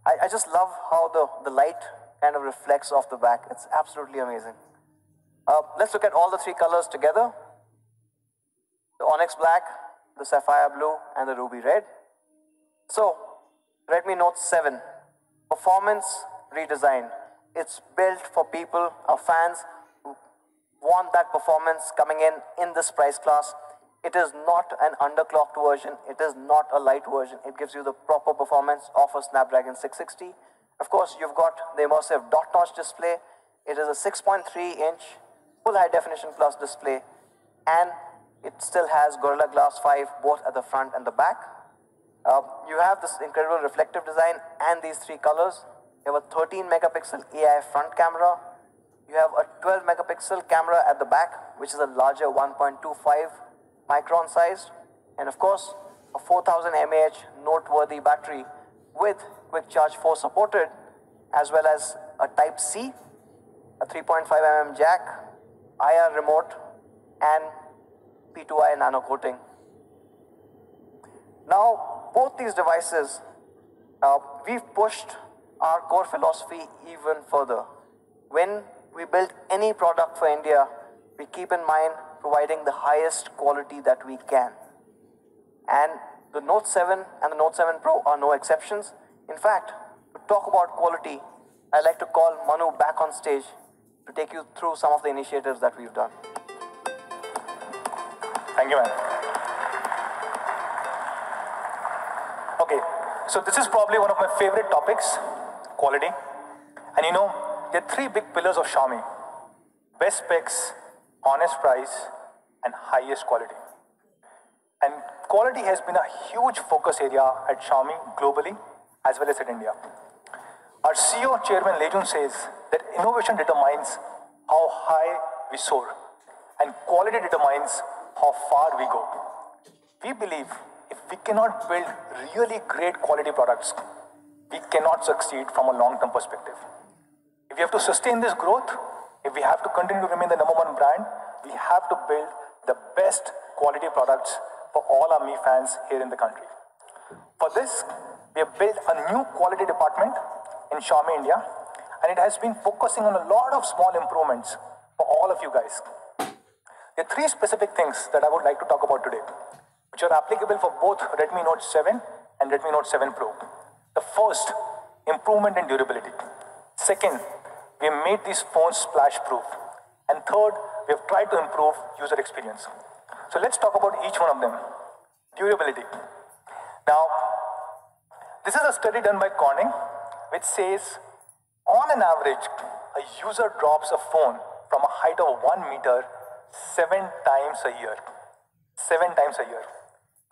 I just love how the light kind of reflects off the back. It's absolutely amazing. Let's look at all the 3 colors together. The Onyx Black, the Sapphire Blue, and the Ruby Red. So, Redmi Note 7, performance redesign. It's built for people, our fans, who want that performance coming in this price class. It is not an underclocked version. It is not a light version. It gives you the proper performance of a Snapdragon 660. Of course, you've got the immersive dot-notch display. It is a 6.3-inch full high definition plus display, and it still has Gorilla Glass 5 both at the front and the back. You have this incredible reflective design and these 3 colors. You have a 13 megapixel AI front camera. You have a 12 megapixel camera at the back, which is a larger 1.25 micron size. And of course, a 4000 mAh noteworthy battery with Quick Charge 4 supported, as well as a Type-C, a 3.5 mm jack, IR remote, and P2I nano coating. Now, both these devices, we've pushed our core philosophy even further. When we build any product for India, we keep in mind providing the highest quality that we can. And the Note 7 and the Note 7 Pro are no exceptions. In fact, to talk about quality, I'd like to call Manu back on stage to take you through some of the initiatives that we've done. Thank you, man. Okay, so this is probably one of my favorite topics, quality. And you know, there are 3 big pillars of Xiaomi: best specs, honest price, and highest quality. And quality has been a huge focus area at Xiaomi globally as well as in India. Our CEO, Chairman Lejun, says that innovation determines how high we soar and quality determines how far we go. We believe if we cannot build really great quality products, we cannot succeed from a long-term perspective. If we have to sustain this growth, if we have to continue to remain the #1 brand, we have to build the best quality products for all our Mi fans here in the country. For this, we have built a new quality department in Xiaomi India, and it has been focusing on a lot of small improvements for all of you guys. There are 3 specific things that I would like to talk about today, which are applicable for both Redmi Note 7 and Redmi Note 7 Pro. The first, improvement in durability. Second, we have made these phones splash-proof. And third, we have tried to improve user experience. So let's talk about each one of them. Durability. Now, this is a study done by Corning, which says, on an average, a user drops a phone from a height of 1 meter 7 times a year. 7 times a year.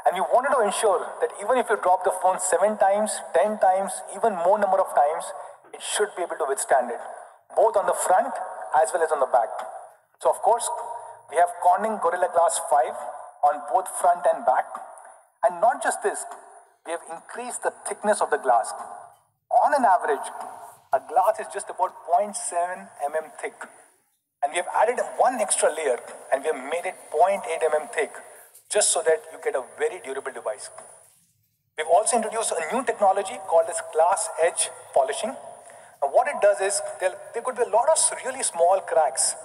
And we wanted to ensure that even if you drop the phone 7 times, 10 times, even more number of times, it should be able to withstand it, both on the front as well as on the back. So of course, we have Corning Gorilla Glass 5 on both front and back. And not just this, we have increased the thickness of the glass. On an average, a glass is just about 0.7 mm thick. And we have added 1 extra layer and we have made it 0.8 mm thick, just so that you get a very durable device. We've also introduced a new technology called as glass edge polishing. Now what it does is, there could be a lot of really small cracks,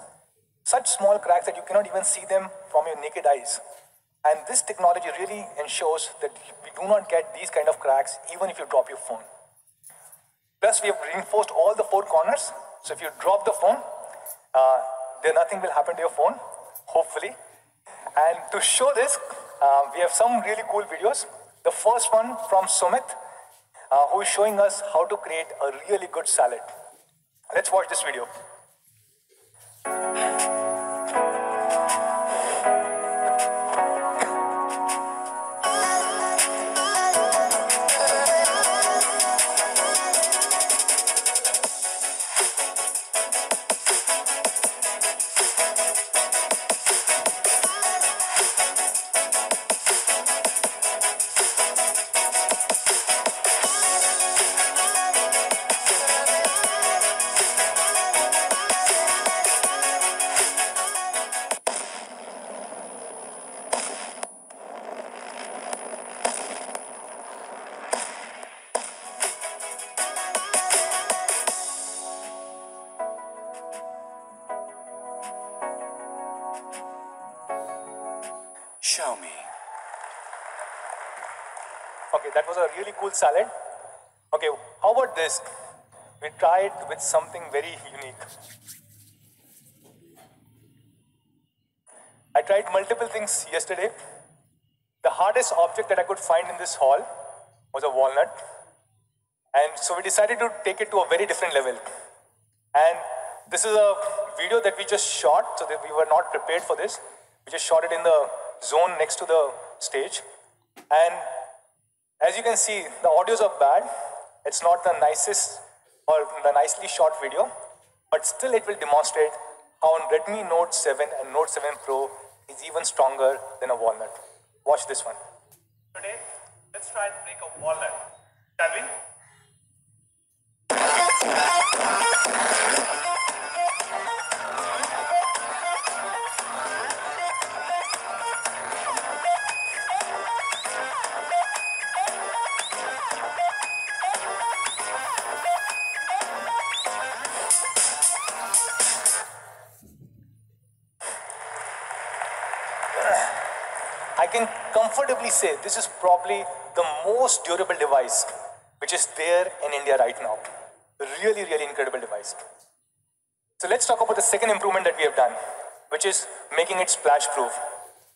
such small cracks that you cannot even see them from your naked eyes. And this technology really ensures that we do not get these kind of cracks even if you drop your phone. Plus we have reinforced all the 4 corners, so if you drop the phone, then nothing will happen to your phone, hopefully. And to show this, we have some really cool videos. The first one from Sumit, who is showing us how to create a really good salad. Let's watch this video. Xiaomi. Okay, that was a really cool salad. Okay, how about this? We tried with something very unique. I tried multiple things yesterday. The hardest object that I could find in this hall was a walnut. And so we decided to take it to a very different level. And this is a video that we just shot, so that we were not prepared for this. We just shot it in the zone next to the stage. And as you can see, the audios are bad. It's not the nicest or the nicely shot video, but still it will demonstrate how on Redmi Note 7 and Note 7 Pro is even stronger than a walnut. Watch this one. Today, let's try and break a walnut, shall we? I can comfortably say this is probably the most durable device which is there in India right now. A really, really incredible device. So let's talk about the second improvement that we have done, which is making it splash-proof.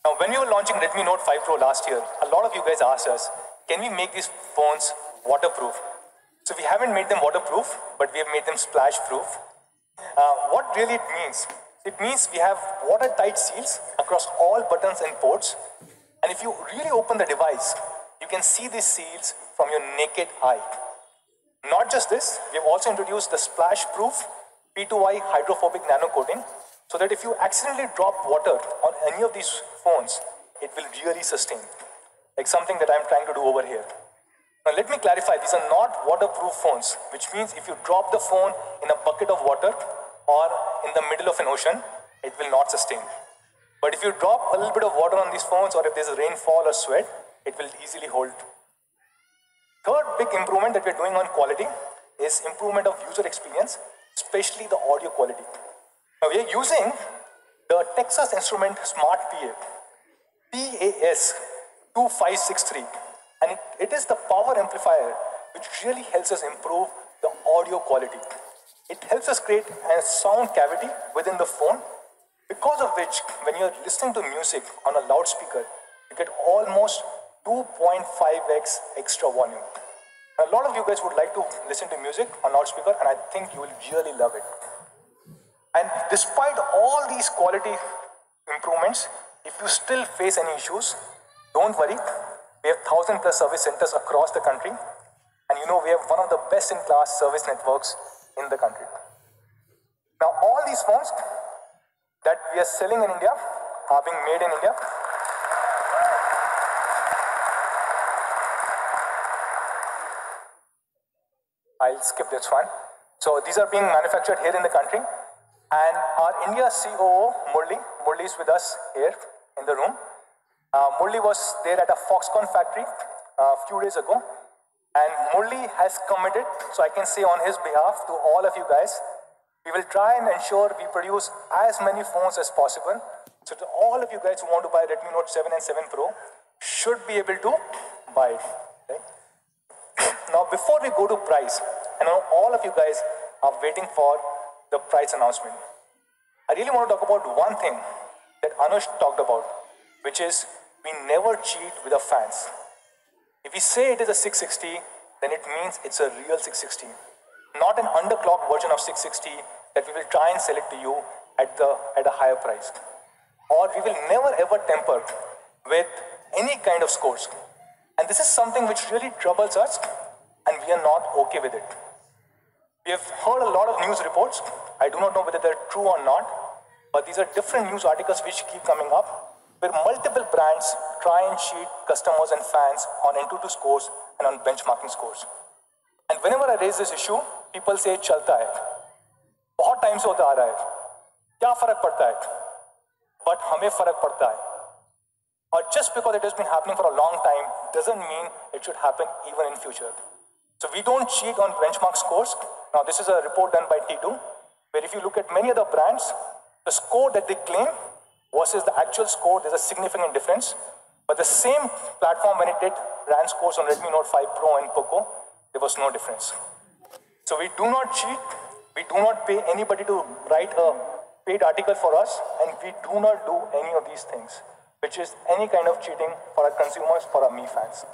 Now, when we were launching Redmi Note 5 Pro last year, a lot of you guys asked us, can we make these phones waterproof? So we haven't made them waterproof, but we have made them splash-proof. What really it means? It means we have watertight seals across all buttons and ports. And if you really open the device, you can see these seals from your naked eye. Not just this, we have also introduced the splash-proof P2I hydrophobic nano coating, so that if you accidentally drop water on any of these phones, it will really sustain, like something that I'm trying to do over here. Now let me clarify, these are not waterproof phones, which means if you drop the phone in a bucket of water or in the middle of an ocean, it will not sustain. But if you drop a little bit of water on these phones, or if there's a rainfall or sweat, it will easily hold. Third big improvement that we're doing on quality is improvement of user experience, especially the audio quality. Now we are using the Texas Instrument Smart PAS 2563, and it is the power amplifier which really helps us improve the audio quality. It helps us create a sound cavity within the phone, because of which when you're listening to music on a loudspeaker, you get almost 2.5x extra volume. A lot of you guys would like to listen to music on loudspeaker, and I think you will really love it. And despite all these quality improvements, if you still face any issues, don't worry. We have 1,000+ service centers across the country, and you know we have one of the best-in-class service networks in the country. Now, all these phones that we are selling in India are being made in India. I'll skip this one. So these are being manufactured here in the country, and our India COO, Murli is with us here in the room. Murli was there at a Foxconn factory a few days ago, and Murli has committed, so I can say on his behalf to all of you guys, we will try and ensure we produce as many phones as possible. So to all of you guys who want to buy Redmi Note 7 and 7 Pro, should be able to buy it. Okay? Now before we go to price, I know all of you guys are waiting for the price announcement. I really want to talk about one thing that Anush talked about, which is we never cheat with our fans. If we say it is a 660, then it means it's a real 660. Not an underclocked version of 660 that we will try and sell it to you at a higher price. Or we will never ever temper with any kind of scores. And this is something which really troubles us, and we are not okay with it. We have heard a lot of news reports. I do not know whether they're true or not, but these are different news articles which keep coming up, where multiple brands try and cheat customers and fans on Antutu scores and on benchmarking scores. And whenever I raise this issue, people say, "Chalta hai. बहुत time से होता आ रहा है. क्या फर्क पड़ता है?" But हमें फर्क पड़ता है. Or just because it has been happening for a long time doesn't mean it should happen even in future. So we don't cheat on benchmark scores. Now this is a report done by T2, where if you look at many other brands, the score that they claim versus the actual score, there's a significant difference. But the same platform, when it ran scores on Redmi Note 5 Pro and Poco, there was no difference. So we do not cheat. We do not pay anybody to write a paid article for us, and we do not do any of these things, which is any kind of cheating for our consumers, for our Mi fans.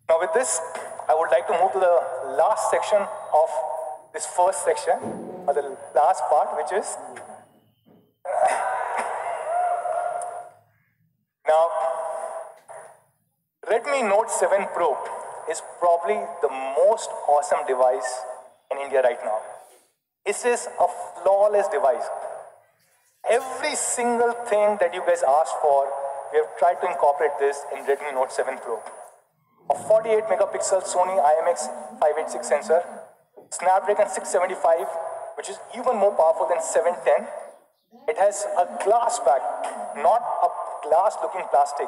Now with this, I would like to move to the last section of this first section, or the last part, which is now Redmi Note 7 Pro is probably the most awesome device in India right now. It is a flawless device. Every single thing that you guys asked for, we have tried to incorporate this in Redmi Note 7 Pro. A 48 megapixel Sony IMX 586 sensor, Snapdragon 675, which is even more powerful than 710. It has a glass back, not a glass looking plastic,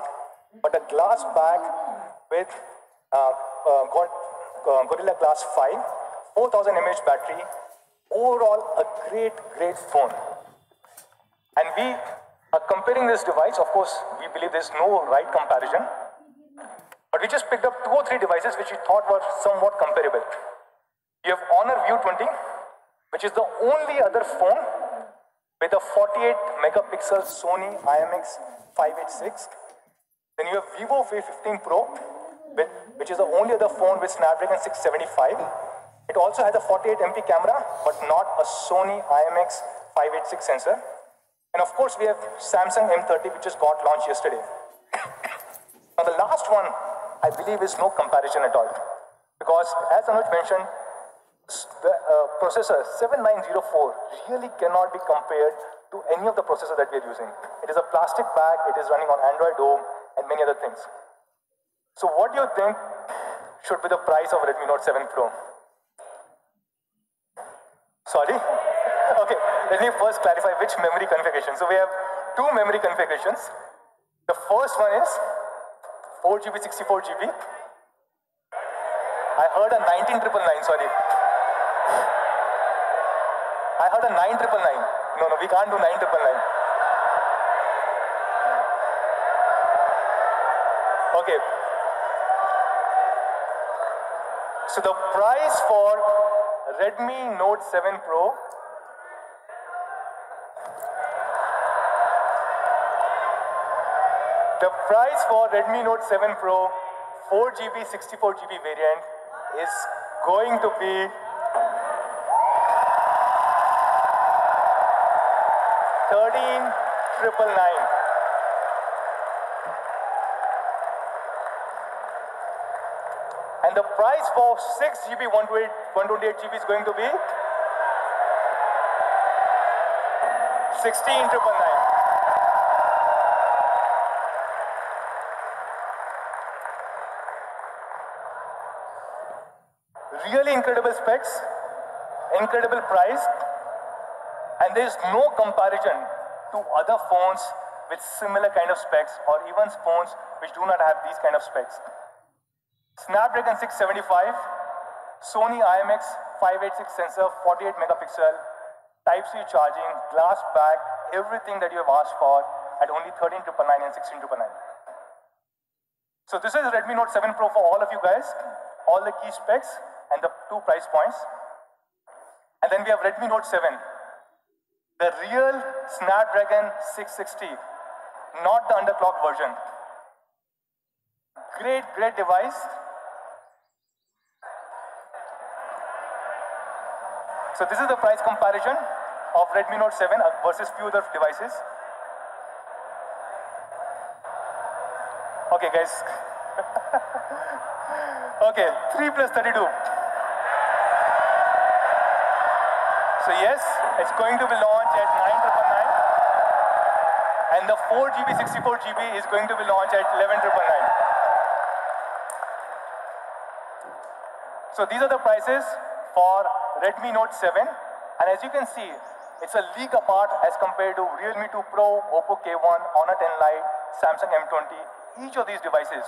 but a glass back with Gorilla Glass 5, 4000 mAh battery. Overall, a great phone. And we are comparing this device. Of course, we believe there's no right comparison. But we just picked up 2 or 3 devices which we thought were somewhat comparable. You have Honor View 20, which is the only other phone with a 48 megapixel Sony IMX 586. Then you have Vivo V15 Pro, which is the only other phone with Snapdragon 675. It also has a 48 MP camera, but not a Sony IMX 586 sensor. And of course, we have Samsung M30, which just got launched yesterday. Now, the last one, I believe, is no comparison at all. Because, as Anuj mentioned, the processor 7904 really cannot be compared to any of the processors that we are using. It is a plastic bag, it is running on Android Home, and many other things. So what do you think should be the price of Redmi Note 7 Pro? Sorry? Okay, let me first clarify which memory configuration. So we have two memory configurations. The first one is 4GB, 64GB. I heard a 19999, sorry. I heard a 9999. No, we can't do 9999. Okay. So the price for Redmi Note 7 Pro Redmi Note 7 Pro 4GB, 64GB variant is going to be 13,999. And the price for 6GB, 128GB is going to be 16,999. Really incredible specs, incredible price, and there is no comparison to other phones with similar kind of specs or even phones which do not have these kind of specs. Snapdragon 675, Sony IMX 586 sensor, 48 megapixel, Type-C charging, glass back, everything that you have asked for at only 13,999 and 16,999. So this is Redmi Note 7 Pro for all of you guys, all the key specs and the two price points. And then we have Redmi Note 7, the real Snapdragon 660, not the underclocked version. Great device. So this is the price comparison of Redmi Note 7 versus few other devices. Okay, guys. Okay, 3 plus 32. So yes, it's going to be launched at 9,999, and the 4GB, 64GB is going to be launched at 11,999. So these are the prices for Redmi Note 7, and as you can see, it's a league apart as compared to Realme 2 Pro, Oppo K1, Honor 10 Lite, Samsung M20. Each of these devices,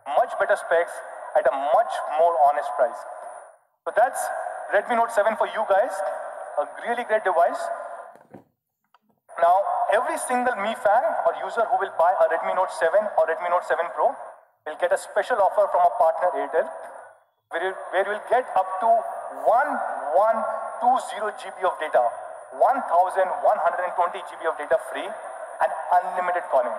much better specs at a much more honest price. So that's Redmi Note 7 for you guys. A really great device. Now, every single Mi fan or user who will buy a Redmi Note 7 or Redmi Note 7 Pro will get a special offer from a partner Airtel, where you will get up to 1120 GB of data, 1120 GB of data free, and unlimited calling.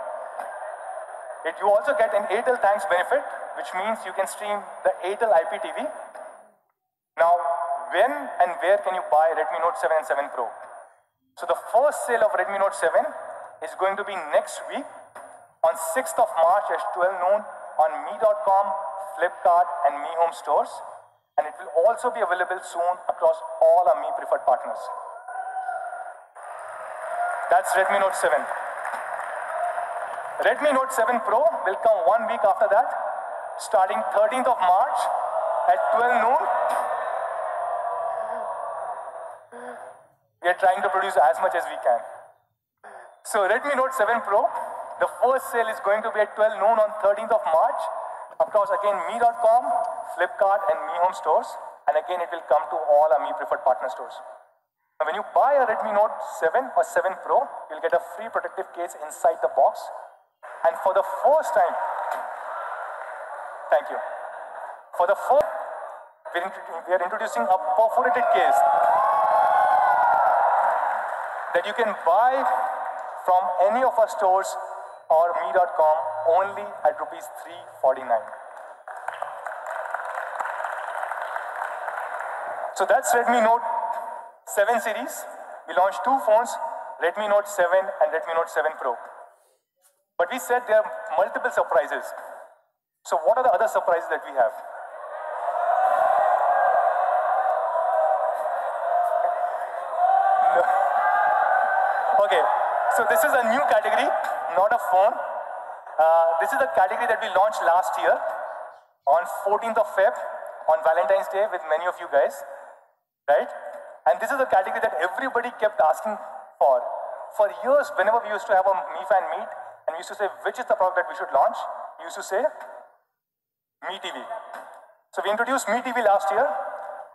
You also get an Airtel Thanks benefit, which means you can stream the Airtel IPTV. Now, when and where can you buy Redmi Note 7 and 7 Pro? So the first sale of Redmi Note 7 is going to be next week on 6th of March at 12 noon on Mi.com, Flipkart and Mi Home stores. And it will also be available soon across all our Mi preferred partners. That's Redmi Note 7. Redmi Note 7 Pro will come 1 week after that, starting 13th of March at 12 noon. We are trying to produce as much as we can. So Redmi Note 7 Pro, the first sale is going to be at 12 noon on 13th of March across again Mi.com, Flipkart and Mi Home stores. And again, it will come to all our Mi preferred partner stores. Now, when you buy a Redmi Note 7 or 7 Pro, you'll get a free protective case inside the box. And for the first time, thank you. For the first, we are introducing a perforated case that you can buy from any of our stores or Mi.com only at rupees 349. So that's Redmi Note 7 series. We launched two phones, Redmi Note 7 and Redmi Note 7 Pro. But we said there are multiple surprises. So what are the other surprises that we have? Okay, so this is a new category, not a phone. This is a category that we launched last year on 14th of Feb, on Valentine's Day with many of you guys, right? And this is a category that everybody kept asking for. For years, whenever we used to have a Mi Fan meet, and we used to say, which is the product that we should launch, we used to say, Mi TV. So we introduced Mi TV last year,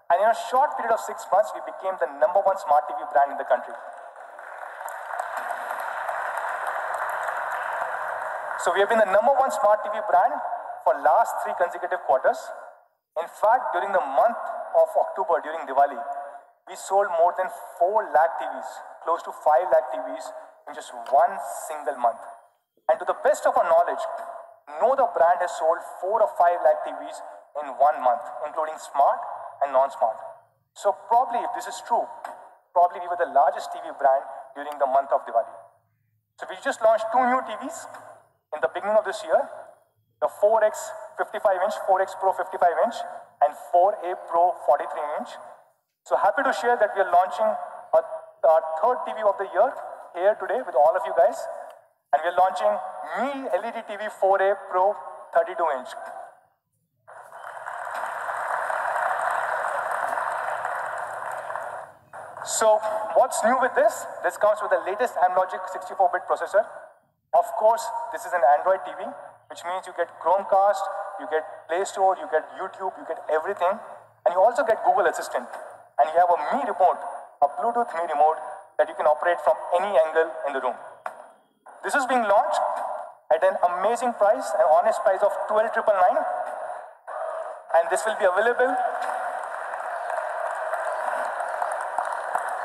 and in a short period of 6 months, we became the #1 smart TV brand in the country. So we have been the #1 smart TV brand for last 3 consecutive quarters. In fact, during the month of October, during Diwali, we sold more than 4 lakh TVs, close to 5 lakh TVs in just one single month. And to the best of our knowledge, no other brand has sold 4 or 5 lakh TVs in 1 month, including smart and non-smart. So probably, if this is true, probably we were the largest TV brand during the month of Diwali. So we just launched 2 new TVs in the beginning of this year, the 4X 55-inch, 4X Pro 55-inch, and 4A Pro 43-inch. So happy to share that we are launching our 3rd TV of the year here today with all of you guys. And we are launching Mi LED TV 4A Pro 32-inch. So what's new with this? This comes with the latest Amlogic 64-bit processor. Of course, this is an Android TV, which means you get Chromecast, you get Play Store, you get YouTube, you get everything. And you also get Google Assistant. And you have a Mi remote, a Bluetooth Mi remote that you can operate from any angle in the room. This is being launched at an amazing price, an honest price of 12,999. And this will be available.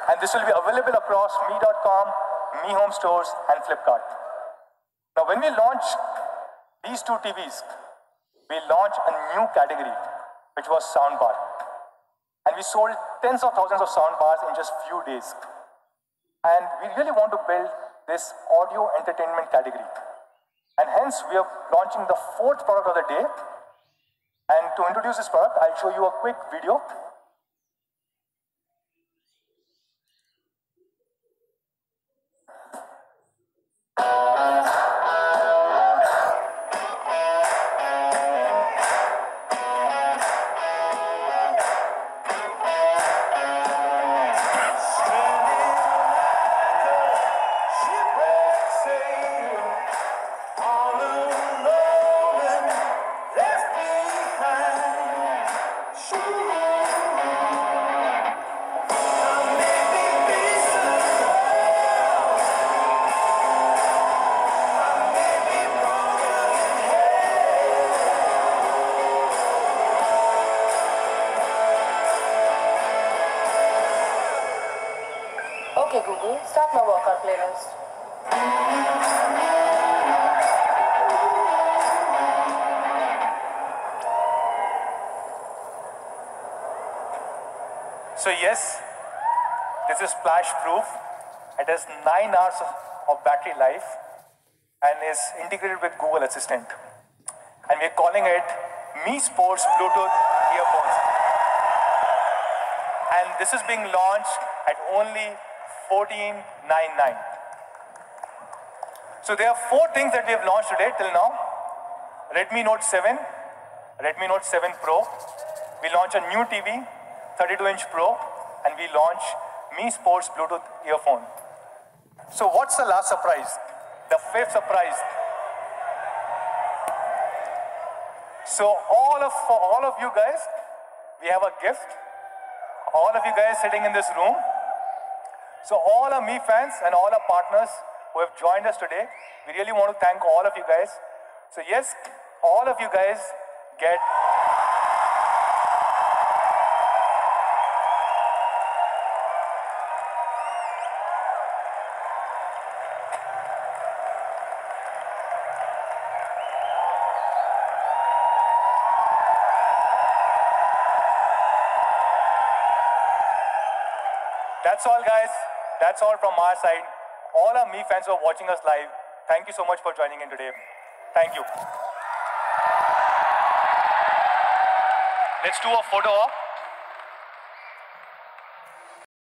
And this will be available across Mi.com, Mi Home Stores, and Flipkart. Now, when we launch these 2 TVs, we launched a new category, which was soundbar. And we sold tens of thousands of soundbars in just few days. And we really want to build this audio entertainment category. And hence, we are launching the 4th product of the day. And to introduce this product, I'll show you a quick video. Okay, Google, start my workout playlist. So yes, this is splash proof. It has 9 hours of battery life and is integrated with Google Assistant. And we're calling it Mi Sports Bluetooth earphones. And this is being launched at only 14,999. So there are 4 things that we have launched today till now. Redmi Note 7, Redmi Note 7 Pro. We launch a new TV, 32-inch Pro, and we launch Mi Sports Bluetooth earphone. So what's the last surprise? The 5th surprise. So for all of you guys, we have a gift. All of you guys sitting in this room. So all our Mi fans and all our partners who have joined us today, we really want to thank all of you guys. So yes, all of you guys get That's all, guys. That's all from our side. all our Mi fans who are watching us live, thank you so much for joining in today. Thank you. Let's do a photo op.